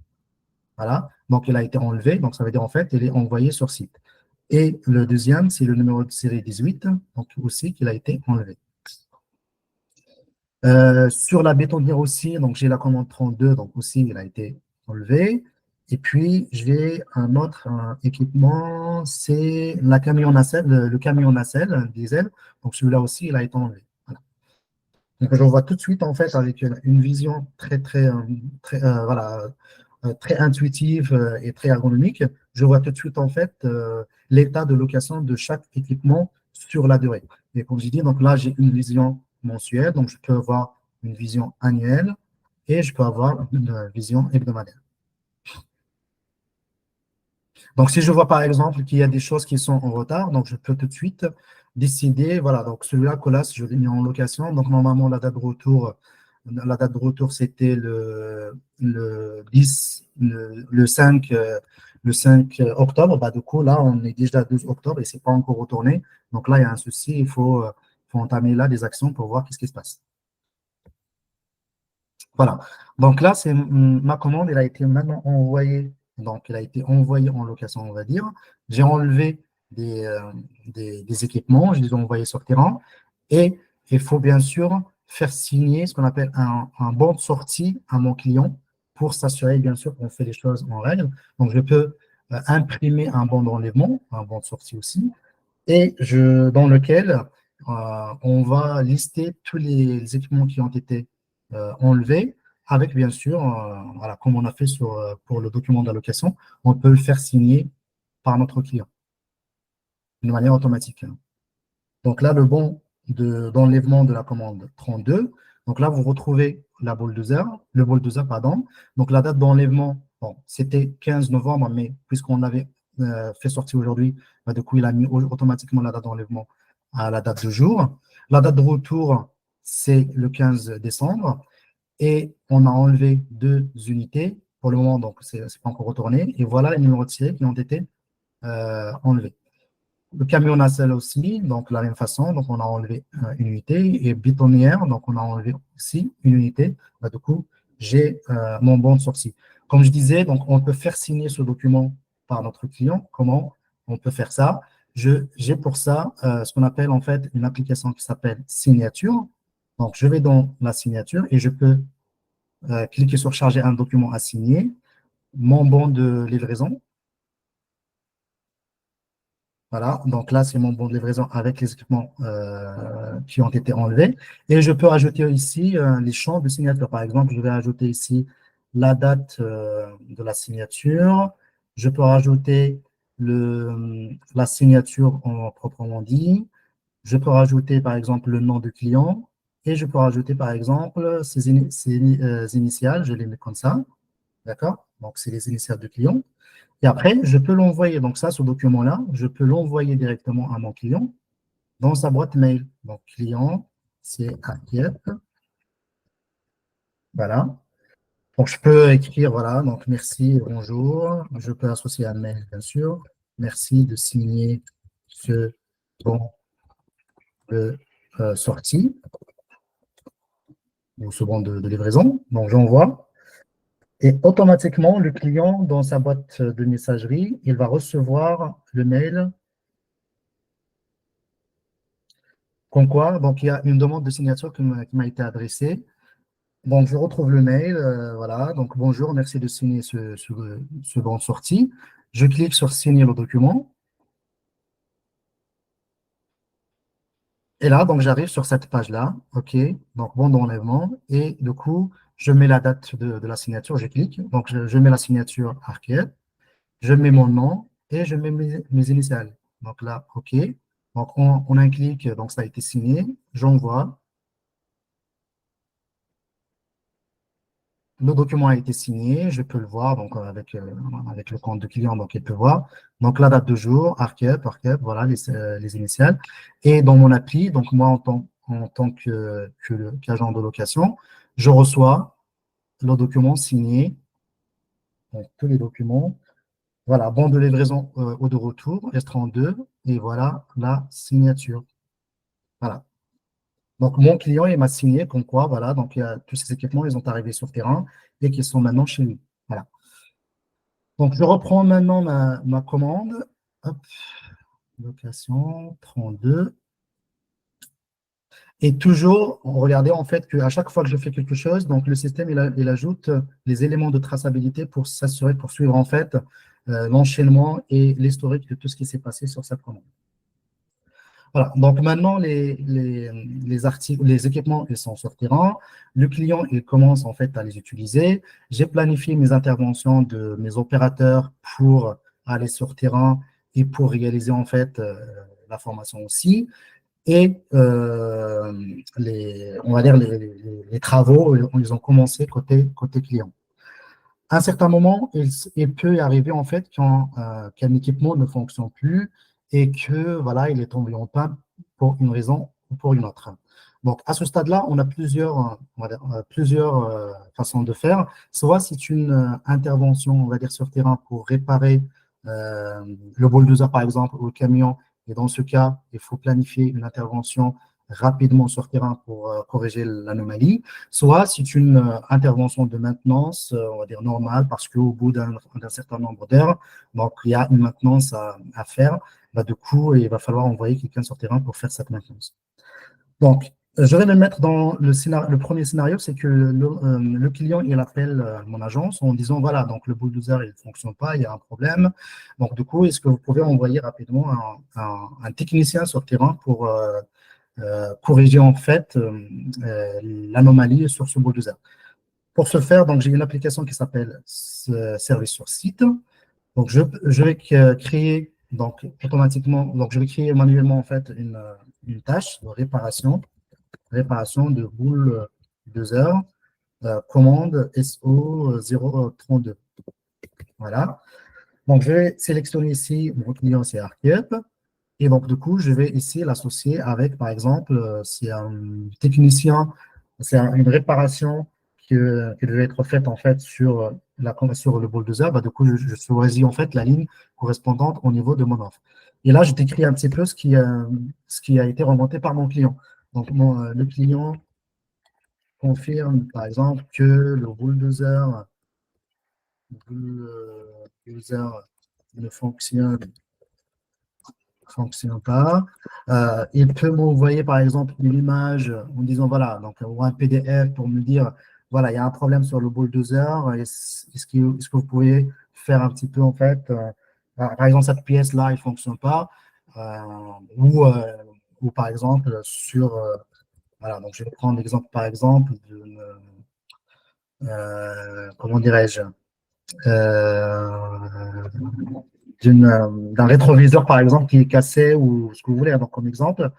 Voilà, donc il a été enlevé, donc ça veut dire en fait, il est envoyé sur site. Et le deuxième, c'est le numéro de série 18, donc aussi qu'il a été enlevé. Sur la bétonnière aussi, donc j'ai la commande 32, donc aussi il a été enlevé. Et puis j'ai un autre équipement, c'est le camion nacelle diesel. Donc celui-là aussi, il a été enlevé. Voilà. Donc je vois tout de suite en fait avec une vision très intuitive et très ergonomique. Je vois tout de suite en fait l'état de location de chaque équipement sur la durée. Et comme j'ai dit, donc là j'ai une vision mensuelle, donc je peux avoir une vision annuelle et je peux avoir une vision hebdomadaire. Donc, si je vois par exemple qu'il y a des choses qui sont en retard, donc je peux tout de suite décider, voilà, donc celui-là, Colas, je l'ai mis en location. Donc, normalement, la date de retour, c'était le 10, le 5 octobre. Bah, du coup, là, on est déjà 12 octobre et ce n'est pas encore retourné. Donc là, il y a un souci, il faut entamer là des actions pour voir qu'est-ce qui se passe. Voilà. Donc là, c'est ma commande, elle a été maintenant envoyée. Donc, elle a été envoyée en location, on va dire. J'ai enlevé des équipements, je les ai envoyés sur terrain, et il faut bien sûr faire signer ce qu'on appelle un bon de sortie à mon client pour s'assurer bien sûr qu'on fait les choses en règle. Donc, je peux imprimer un bon d'enlèvement, un bon de sortie aussi, et dans lequel on va lister tous les équipements qui ont été enlevés, avec bien sûr, voilà, comme on a fait pour le document d'allocation, on peut le faire signer par notre client de manière automatique. Donc là, le bon d'enlèvement de la commande 32. Donc là, vous retrouvez la bulldozer, le bulldozer, pardon. Donc la date d'enlèvement, bon, c'était 15 novembre, mais puisqu'on avait fait sortir aujourd'hui, bah, du coup, il a mis automatiquement la date d'enlèvement à la date de jour. La date de retour, c'est le 15 décembre. Et on a enlevé 2 unités pour le moment, donc c'est pas encore retourné. Et voilà les numéros de série qui ont été enlevés. Le camion nacelle aussi, donc la même façon, donc on a enlevé une unité, et bétonnière, donc on a enlevé aussi une unité. Bah, du coup, j'ai mon bon de sortie. Comme je disais, donc on peut faire signer ce document par notre client. Comment on peut faire ça? J'ai pour ça ce qu'on appelle en fait une application qui s'appelle signature. Donc je vais dans la signature et je peux cliquer sur charger un document à signer, mon bon de livraison. Voilà, donc là, c'est mon bon de livraison avec les équipements qui ont été enlevés. Et je peux ajouter ici les champs de signature. Par exemple, je vais ajouter ici la date de la signature. Je peux rajouter la signature en proprement dit. Je peux rajouter, par exemple, le nom du client. Et je peux rajouter, par exemple, ses initiales. Je les mets comme ça. D'accord? Donc, c'est les initiales du client. Et après, je peux l'envoyer. Donc ça, ce document-là, je peux l'envoyer directement à mon client dans sa boîte mail. Donc, client, c'est Arkiep. Voilà. Donc, je peux écrire, voilà, donc merci, bonjour. Je peux associer un mail, bien sûr. Merci de signer ce bon de sortie ou ce bon de livraison. Donc, j'envoie. Et automatiquement, le client, dans sa boîte de messagerie, il va recevoir le mail comme quoi, donc il y a une demande de signature qui m'a été adressée. Donc, je retrouve le mail, voilà. Donc, bonjour, merci de signer ce bon de sortie. Je clique sur signer le document. Et là, donc, j'arrive sur cette page-là. OK. Donc, bon d'enlèvement. Et du coup, je mets la date de la signature. Je clique. Donc, je mets la signature Arcade. Je mets mon nom et je mets mes initiales. Donc là, OK. Donc, on a un clic. Donc, ça a été signé. J'envoie. Le document a été signé, je peux le voir donc avec le compte de client, donc il peut voir. Donc la date de jour, Arcep, voilà les initiales. Et dans mon appli, donc moi en tant qu'agent de location, je reçois le document signé, donc tous les documents. Voilà, bon de livraison ou de retour, S32, et voilà la signature. Voilà. Donc, mon client, il m'a signé comme quoi, voilà, donc tous ces équipements, ils sont arrivés sur terrain et qu'ils sont maintenant chez lui. Voilà. Donc, je reprends maintenant ma commande. Hop, location 32. Et toujours, regardez en fait qu'à chaque fois que je fais quelque chose, donc le système, il ajoute les éléments de traçabilité pour s'assurer, pour suivre en fait l'enchaînement et l'historique de tout ce qui s'est passé sur cette commande. Voilà, donc maintenant, les articles, les équipements, ils sont sur terrain. Le client, il commence en fait à les utiliser. J'ai planifié mes interventions de mes opérateurs pour aller sur terrain et pour réaliser en fait la formation aussi. Et on va dire les travaux, ils ont commencé côté client. À un certain moment, il peut arriver en fait qu'un équipement ne fonctionne plus et que voilà, il est tombé en panne pour une raison ou pour une autre. Donc, à ce stade-là, on a plusieurs façons de faire. Soit c'est une intervention, on va dire, sur terrain pour réparer le bulldozer, par exemple, ou le camion. Et dans ce cas, il faut planifier une intervention rapidement sur terrain pour corriger l'anomalie. Soit c'est une intervention de maintenance, on va dire normale, parce qu'au bout d'un certain nombre d'heures, donc il y a une maintenance à faire. du coup, il va falloir envoyer quelqu'un sur terrain pour faire cette maintenance. Donc, je vais me mettre dans le premier scénario, c'est que le client, il appelle mon agence en disant, voilà, donc le bulldozer, il ne fonctionne pas, il y a un problème. Donc, du coup, est-ce que vous pouvez envoyer rapidement un technicien sur terrain pour corriger en fait l'anomalie sur ce bulldozer? Pour ce faire, donc, j'ai une application qui s'appelle Service sur site. Donc, je vais créer donc, automatiquement, donc je vais créer manuellement en fait une tâche de réparation de boule 2 heures, commande SO 032. Voilà. Donc, je vais sélectionner ici mon client, c'est ArcUp. Et donc, du coup, je vais ici l'associer avec, par exemple, si un technicien, c'est une réparation qui devait être faite en fait sur le bulldozer, du coup, je choisis en fait la ligne correspondante au niveau de mon offre. Et là, je t'écris un petit peu ce qui a été remonté par mon client. Donc, le client confirme, par exemple, que le bulldozer ne fonctionne pas. Il peut m'envoyer, par exemple, une image en disant, voilà, donc, ou un PDF pour me dire, voilà, il y a un problème sur le bulldozer. Est-ce que vous pouvez faire un petit peu, en fait, par exemple, cette pièce-là, elle ne fonctionne pas. Ou, par exemple, voilà, donc je vais prendre l'exemple, par exemple, comment dirais-je, euh, d'un rétroviseur, par exemple, qui est cassé ou ce que vous voulez, donc comme exemple.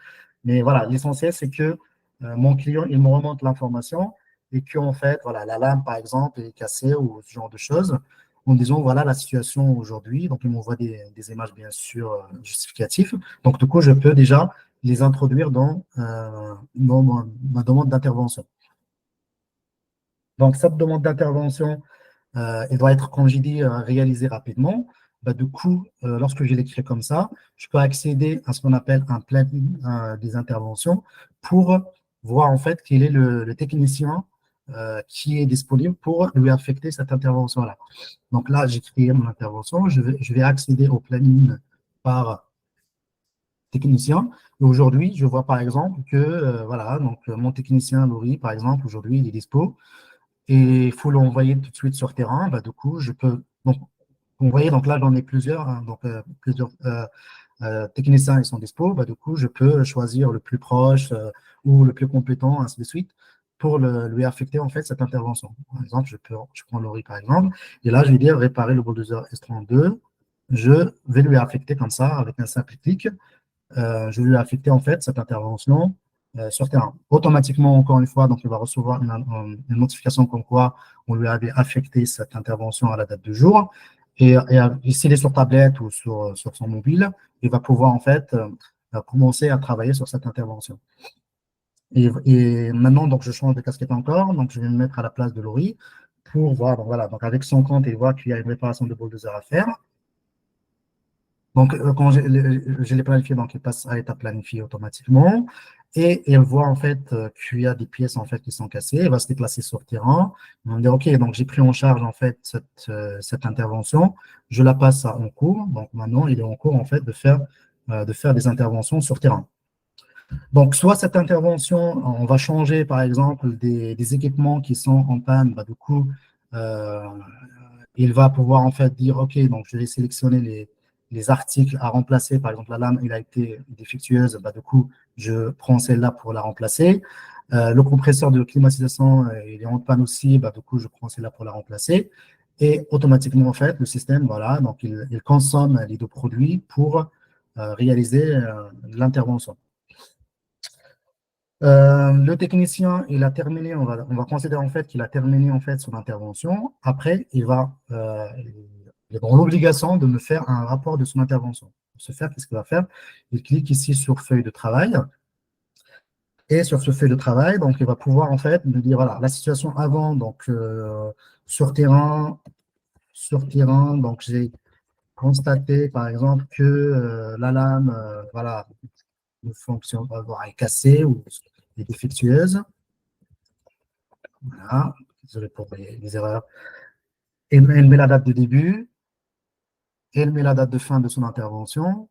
Mais voilà, l'essentiel, c'est que mon client, il me remonte l'information et qu'en fait, voilà, la lame, par exemple, est cassée ou ce genre de choses, en disant, voilà la situation aujourd'hui. Donc, il m'envoie des images, bien sûr, justificatives. Donc, du coup, je peux déjà les introduire dans ma demande d'intervention. Donc, cette demande d'intervention, elle doit être, comme j'ai dit, réalisée rapidement. Du coup, lorsque je l'écris comme ça, je peux accéder à ce qu'on appelle un planning des interventions pour voir en fait quel est le technicien qui est disponible pour lui affecter cette intervention-là. Donc là, j'ai créé mon intervention, je vais accéder au planning par technicien. Et aujourd'hui, je vois par exemple que voilà, donc mon technicien Laurie, par exemple, aujourd'hui, il est dispo et il faut l'envoyer tout de suite sur terrain. Du coup, je peux. Donc, vous voyez, donc là, j'en ai plusieurs. Donc, plusieurs techniciens ils sont dispo. Du coup, je peux choisir le plus proche ou le plus compétent, ainsi de suite, pour lui affecter en fait cette intervention. Par exemple, je prends Laurie par exemple, et là, je vais dire réparer le bulldozer S32. Je vais lui affecter comme ça, avec un simple clic. Je vais lui affecter en fait cette intervention sur terrain. Automatiquement, encore une fois, donc il va recevoir une notification comme quoi on lui avait affecté cette intervention à la date du jour. Et s'il est sur tablette ou sur son mobile, il va pouvoir en fait commencer à travailler sur cette intervention. Et maintenant, donc, je change de casquette encore. Donc, je vais me mettre à la place de Laurie pour voir, donc, voilà, donc avec son compte, il voit qu'il y a une réparation de bulldozer à faire. Donc, quand je l'ai planifié, donc il passe à l'étape planifiée automatiquement. Et elle voit en fait qu'il y a des pièces en fait qui sont cassées. Elle va se déplacer sur le terrain. On va dire, OK, donc j'ai pris en charge en fait cette intervention. Je la passe en cours. Donc maintenant, il est en cours en fait de faire des interventions sur terrain. Donc, soit cette intervention, on va changer par exemple des équipements qui sont en panne. Du coup, il va pouvoir en fait dire, OK, donc je vais sélectionner les articles à remplacer. Par exemple, la lame, elle a été défectueuse. Du coup, je prends celle-là pour la remplacer. Le compresseur de climatisation, il est en panne aussi. Du coup, je prends celle-là pour la remplacer. Et automatiquement, en fait, le système, voilà, donc il consomme les deux produits pour réaliser l'intervention. Le technicien, il a terminé, on va considérer en fait qu'il a terminé en fait son intervention. Après, il est dans l'obligation de me faire un rapport de son intervention. Pour ce faire, qu'est-ce qu'il va faire? Il clique ici sur feuille de travail. Et sur ce feuille de travail, donc il va pouvoir en fait me dire voilà la situation avant, donc sur terrain, donc j'ai constaté par exemple que la lame, voilà, ne fonctionne pas, est cassée ou est défectueuse. Voilà, désolé pour les erreurs. Elle met la date de début, elle met la date de fin de son intervention,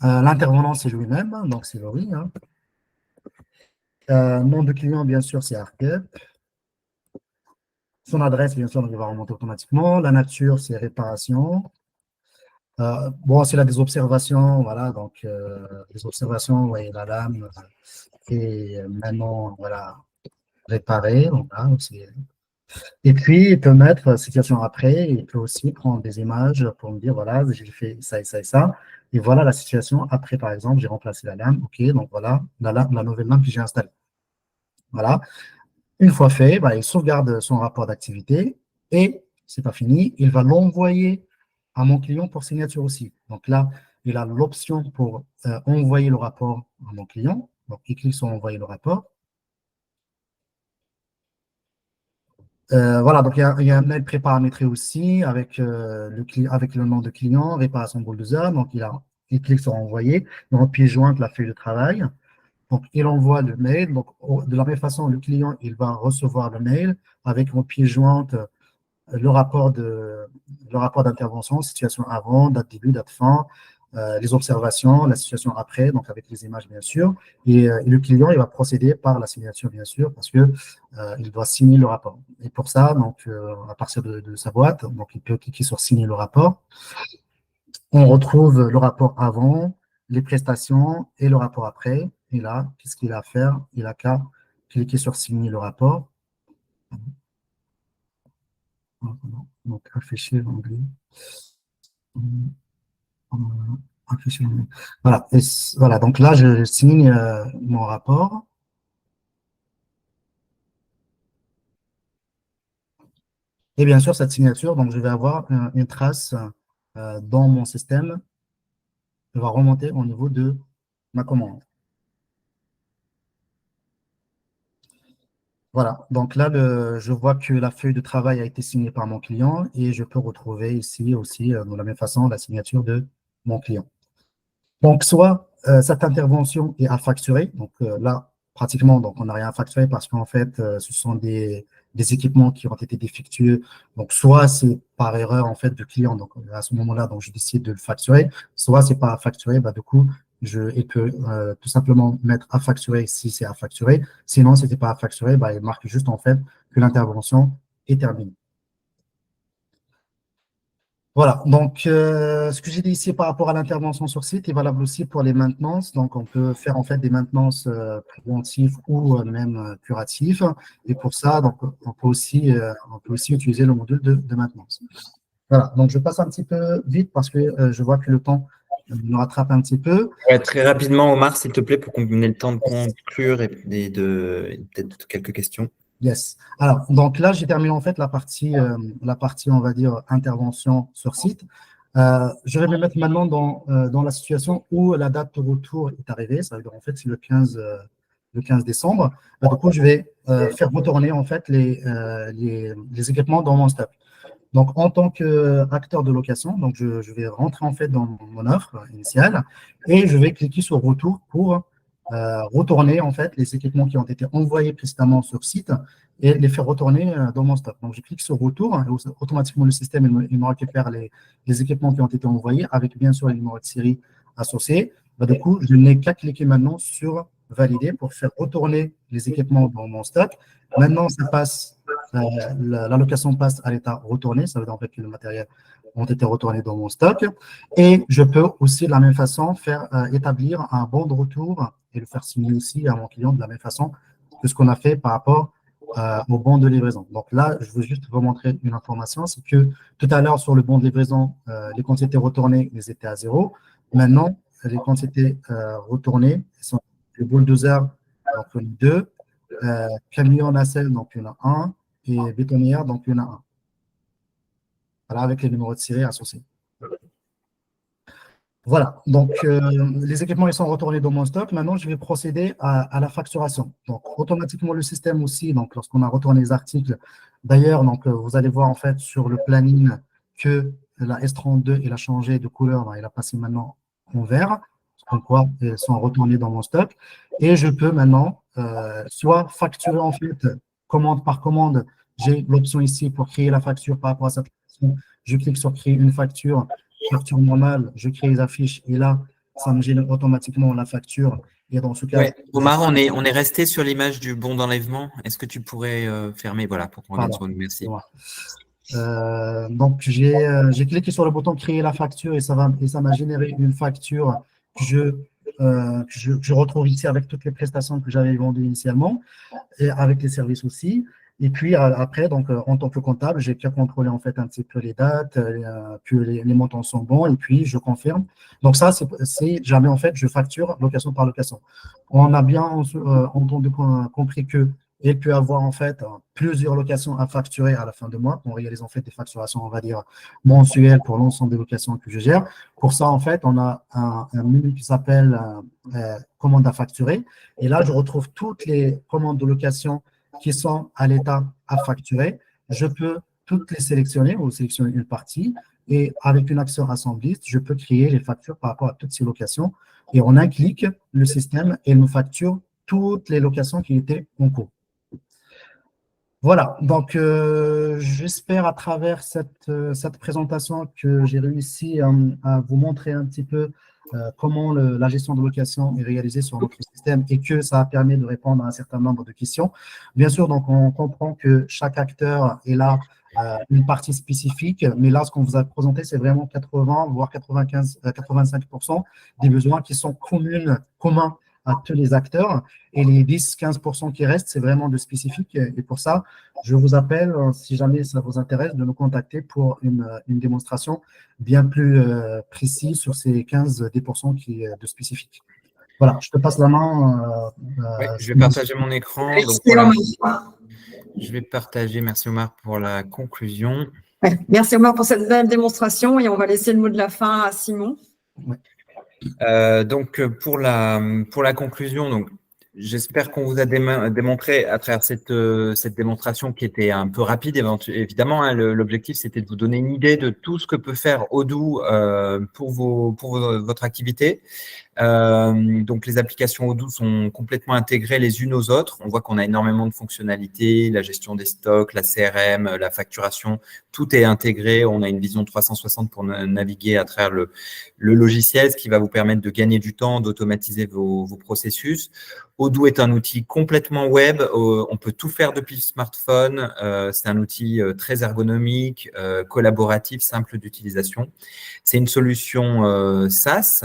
L'intervenant, c'est lui-même, donc c'est Laurie. Hein. Nom de client, bien sûr, c'est Arcep. Son adresse, bien sûr, il va remonter automatiquement. La nature, c'est réparation. Bon, s'il a des observations, voilà, donc les observations, vous voyez, la lame est maintenant, voilà, réparée. Voilà, et puis, il peut mettre situation après, il peut aussi prendre des images pour me dire, voilà, j'ai fait ça et ça et ça. Et voilà la situation après, par exemple, j'ai remplacé la lame. OK, donc voilà la nouvelle lame que j'ai installée. Voilà. Une fois fait, bah, il sauvegarde son rapport d'activité et c'est pas fini, il va l'envoyer à mon client pour signature aussi. Donc là, il a l'option pour envoyer le rapport à mon client. Donc, il clique sur envoyer le rapport. Voilà, donc il y a un mail préparamétré aussi avec, avec le nom de client, réparation bulldozer. Donc, il clique sur envoyer, il en pièce jointe la feuille de travail. Donc, il envoie le mail. Donc, de la même façon, le client, il va recevoir le mail avec en pièce jointe le rapport d'intervention, situation avant, date début, date fin, les observations, la situation après, donc avec les images bien sûr. Et le client, il va procéder par la signature bien sûr parce que il doit signer le rapport. Et pour ça, donc à partir de sa boîte, donc il peut cliquer sur signer le rapport. On retrouve le rapport avant, les prestations et le rapport après. Et là, qu'est-ce qu'il a à faire? Il a qu'à cliquer sur signer le rapport. Donc, un fichier anglais. Un fichier anglais. Voilà. Et voilà. Donc là, je signe mon rapport. Et bien sûr, cette signature, donc je vais avoir une trace dans mon système. Elle va remonter au niveau de ma commande. Voilà, donc là, je vois que la feuille de travail a été signée par mon client et je peux retrouver ici aussi, de la même façon, la signature de mon client. Donc, soit cette intervention est à facturer, donc là, pratiquement, donc on n'a rien à facturer parce qu'en fait, ce sont des équipements qui ont été défectueux. Donc, soit c'est par erreur en fait du client, donc à ce moment-là, donc je décide de le facturer, soit c'est pas à facturer, bah, du coup, il peut tout simplement mettre à facturer si c'est à facturer. Sinon, si ce n'est pas à facturer, bah, il marque juste en fait que l'intervention est terminée. Voilà, donc ce que j'ai dit ici par rapport à l'intervention sur site est valable aussi pour les maintenances. Donc, on peut faire en fait des maintenances préventives ou même curatives. Et pour ça, donc, on peut aussi utiliser le module de maintenance. Voilà, donc je passe un petit peu vite parce que je vois que le temps nous rattrape un petit peu. Ouais, très rapidement, Omar, s'il te plaît, pour qu'on ait le temps de conclure et peut-être quelques questions. Yes. Alors, donc là, j'ai terminé en fait la partie, on va dire, intervention sur site. Je vais me mettre maintenant dans la situation où la date de retour est arrivée. Ça veut dire en fait c'est le 15 décembre. Du coup, je vais faire retourner en fait les équipements dans mon stock. Donc, en tant qu'acteur de location, donc je vais rentrer en fait dans mon offre initiale et je vais cliquer sur retour pour retourner en fait les équipements qui ont été envoyés précédemment sur site et les faire retourner dans mon stock. Donc, je clique sur retour et automatiquement le système il me récupère les équipements qui ont été envoyés avec bien sûr les numéros de série associés. Bah, du coup, je n'ai qu'à cliquer maintenant sur valider pour faire retourner les équipements dans mon stock. Maintenant, ça passe, la location passe à l'état retourné. Ça veut dire en fait que le matériel ont été retournés dans mon stock. Et je peux aussi de la même façon faire établir un bon de retour et le faire signer aussi à mon client de la même façon que ce qu'on a fait par rapport au bon de livraison. Donc là, je veux juste vous montrer une information, c'est que tout à l'heure sur le bon de livraison, les quantités retournées, ils étaient à 0. Maintenant, les quantités retournées sont le bulldozer, donc il y en a 2, camion nacelle, donc il y en a 1, et bétonnière, donc il y en a 1. Voilà, avec les numéros de série associés. Voilà, donc les équipements ils sont retournés dans mon stock. Maintenant, je vais procéder à la facturation. Donc, automatiquement, le système aussi, donc lorsqu'on a retourné les articles, d'ailleurs, donc vous allez voir en fait sur le planning que la S32, il a changé de couleur, il a passé maintenant en vert, comme quoi ils sont retournés dans mon stock. Et je peux maintenant soit facturer en fait commande par commande. J'ai l'option ici pour créer la facture par rapport à cette facture. Je clique sur créer une facture normale, je crée les affiches et là, ça me génère automatiquement la facture. Et dans ce cas, Ouais. Omar, on est resté sur l'image du bon d'enlèvement. Est-ce que tu pourrais fermer, voilà, pour qu'on revienne pardon, sur nous. Merci. donc, j'ai cliqué sur le bouton créer la facture et ça m'a généré une facture que je retrouve ici avec toutes les prestations que j'avais vendues initialement et avec les services aussi. Et puis après, donc, en tant que comptable, j'ai qu'à contrôler en fait un petit peu les dates, que les montants sont bons et puis je confirme. Donc ça, c'est jamais en fait, je facture location par location. On a bien compris que il peut avoir en fait plusieurs locations à facturer à la fin de mois. On réalise en fait des facturations, on va dire, mensuelles pour l'ensemble des locations que je gère. Pour ça, en fait, on a un menu qui s'appelle commande à facturer. Et là, je retrouve toutes les commandes de location qui sont à l'état à facturer. Je peux toutes les sélectionner ou sélectionner une partie. Et avec une action assembliste, je peux créer les factures par rapport à toutes ces locations. Et en un clic, le système, il me facture toutes les locations qui étaient en cours. Voilà, donc j'espère à travers cette présentation que j'ai réussi à vous montrer un petit peu comment la gestion de location est réalisée sur notre système et que ça a permis de répondre à un certain nombre de questions. Bien sûr, donc on comprend que chaque acteur est là une partie spécifique, mais là, ce qu'on vous a présenté, c'est vraiment 80, voire 85% des besoins qui sont communs à tous les acteurs. Et les 10-15% qui restent, c'est vraiment de spécifique. Et pour ça, je vous appelle, si jamais ça vous intéresse, de nous contacter pour une démonstration bien plus précise sur ces 15% qui est de spécifique. Voilà, je te passe la main. Ouais, je vais partager mon écran. Donc, voilà. Je vais partager. Merci Omar pour la conclusion. Ouais, merci Omar pour cette belle démonstration et on va laisser le mot de la fin à Simon. Ouais. Donc pour la conclusion, donc j'espère qu'on vous a démontré à travers cette démonstration qui était un peu rapide, évidemment. Hein, l'objectif, c'était de vous donner une idée de tout ce que peut faire Odoo pour votre activité. Donc, les applications Odoo sont complètement intégrées les unes aux autres. On voit qu'on a énormément de fonctionnalités, la gestion des stocks, la CRM, la facturation, tout est intégré. On a une vision 360 pour naviguer à travers le logiciel, ce qui va vous permettre de gagner du temps, d'automatiser vos processus. Odoo est un outil complètement web. On peut tout faire depuis le smartphone. C'est un outil très ergonomique, collaboratif, simple d'utilisation. C'est une solution SaaS,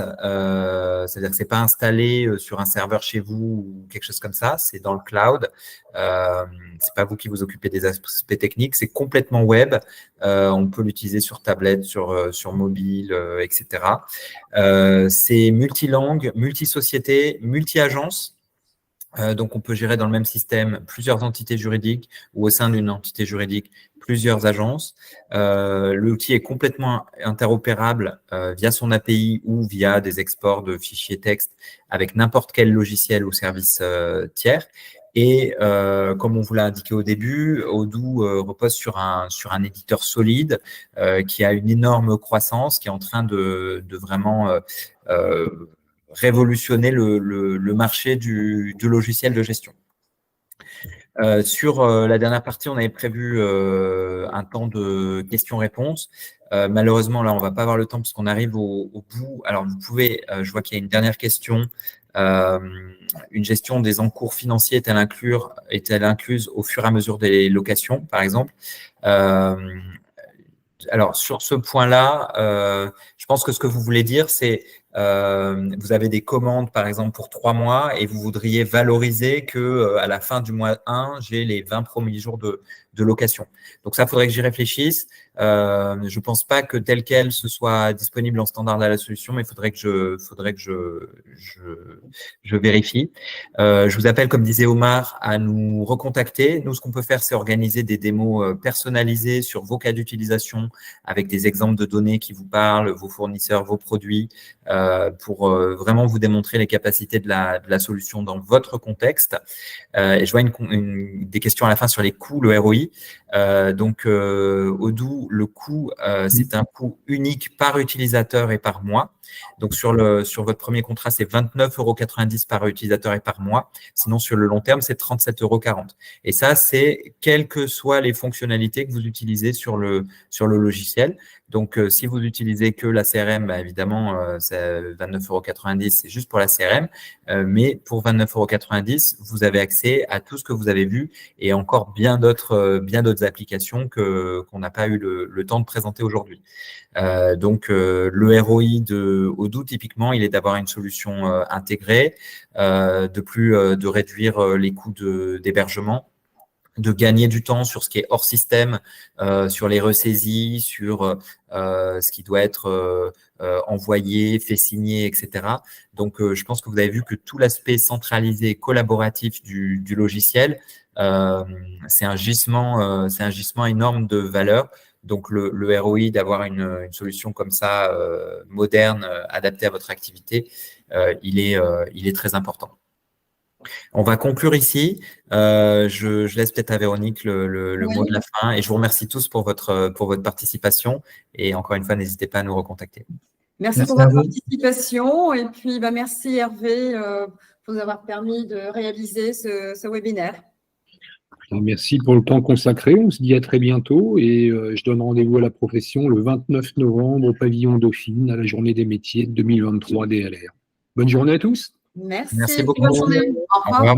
c'est-à-dire que c'est pas installé sur un serveur chez vous ou quelque chose comme ça. C'est dans le cloud. C'est pas vous qui vous occupez des aspects techniques. C'est complètement web. On peut l'utiliser sur tablette, sur mobile, etc. C'est multilangue, multi-société, multi-agence. Donc, on peut gérer dans le même système plusieurs entités juridiques ou au sein d'une entité juridique, plusieurs agences. L'outil est complètement interopérable via son API ou via des exports de fichiers texte avec n'importe quel logiciel ou service tiers. Et comme on vous l'a indiqué au début, Odoo repose sur un éditeur solide qui a une énorme croissance, qui est en train de vraiment révolutionner le marché du logiciel de gestion. Sur la dernière partie, on avait prévu un temps de questions-réponses. Malheureusement, là, on va pas avoir le temps parce qu'on arrive au bout. Alors, vous pouvez, je vois qu'il y a une dernière question. Une gestion des encours financiers est-elle incluse au fur et à mesure des locations, par exemple? Alors, sur ce point-là, je pense que ce que vous voulez dire, c'est vous avez des commandes, par exemple, pour 3 mois et vous voudriez valoriser que à la fin du mois 1, j'ai les 20 premiers jours de location. Donc, ça, il faudrait que j'y réfléchisse. Je pense pas que tel quel ce soit disponible en standard à la solution, mais il faudrait que je vérifie. Je vous appelle, comme disait Omar, à nous recontacter. Nous, ce qu'on peut faire, c'est organiser des démos personnalisées sur vos cas d'utilisation avec des exemples de données qui vous parlent, vos fournisseurs, vos produits, pour vraiment vous démontrer les capacités de la solution dans votre contexte. Et je vois des questions à la fin sur les coûts, le ROI. Donc, Odoo, le coût, c'est un coût unique par utilisateur et par mois. Donc, sur votre premier contrat, c'est 29,90 € par utilisateur et par mois. Sinon, sur le long terme, c'est 37,40 €. Et ça, c'est quelles que soient les fonctionnalités que vous utilisez sur le logiciel. Donc, si vous utilisez que la CRM, bah, évidemment, c'est 29,90 €, c'est juste pour la CRM. Mais pour 29,90 €, vous avez accès à tout ce que vous avez vu et encore bien d'autres applications qu'on n'a pas eu le temps de présenter aujourd'hui. Donc, le ROI de Odoo, typiquement, il est d'avoir une solution intégrée, de réduire les coûts d'hébergement, de gagner du temps sur ce qui est hors système, sur les ressaisies, sur ce qui doit être envoyé, fait signer, etc. Donc, je pense que vous avez vu que tout l'aspect centralisé, collaboratif du logiciel, c'est un gisement énorme de valeur. Donc, le ROI d'avoir une solution comme ça, moderne, adaptée à votre activité, il est très important. On va conclure ici. Je laisse peut-être à Véronique le Oui. mot de la fin et je vous remercie tous pour votre participation. Et encore une fois, n'hésitez pas à nous recontacter. Merci pour votre participation et puis merci Hervé pour nous avoir permis de réaliser ce webinaire. Merci pour le temps consacré. On se dit à très bientôt et je donne rendez-vous à la profession le 29 novembre au pavillon Dauphine à la journée des métiers 2023 DLR. Bonne journée à tous. Merci. Merci beaucoup. Bonne journée. Au revoir.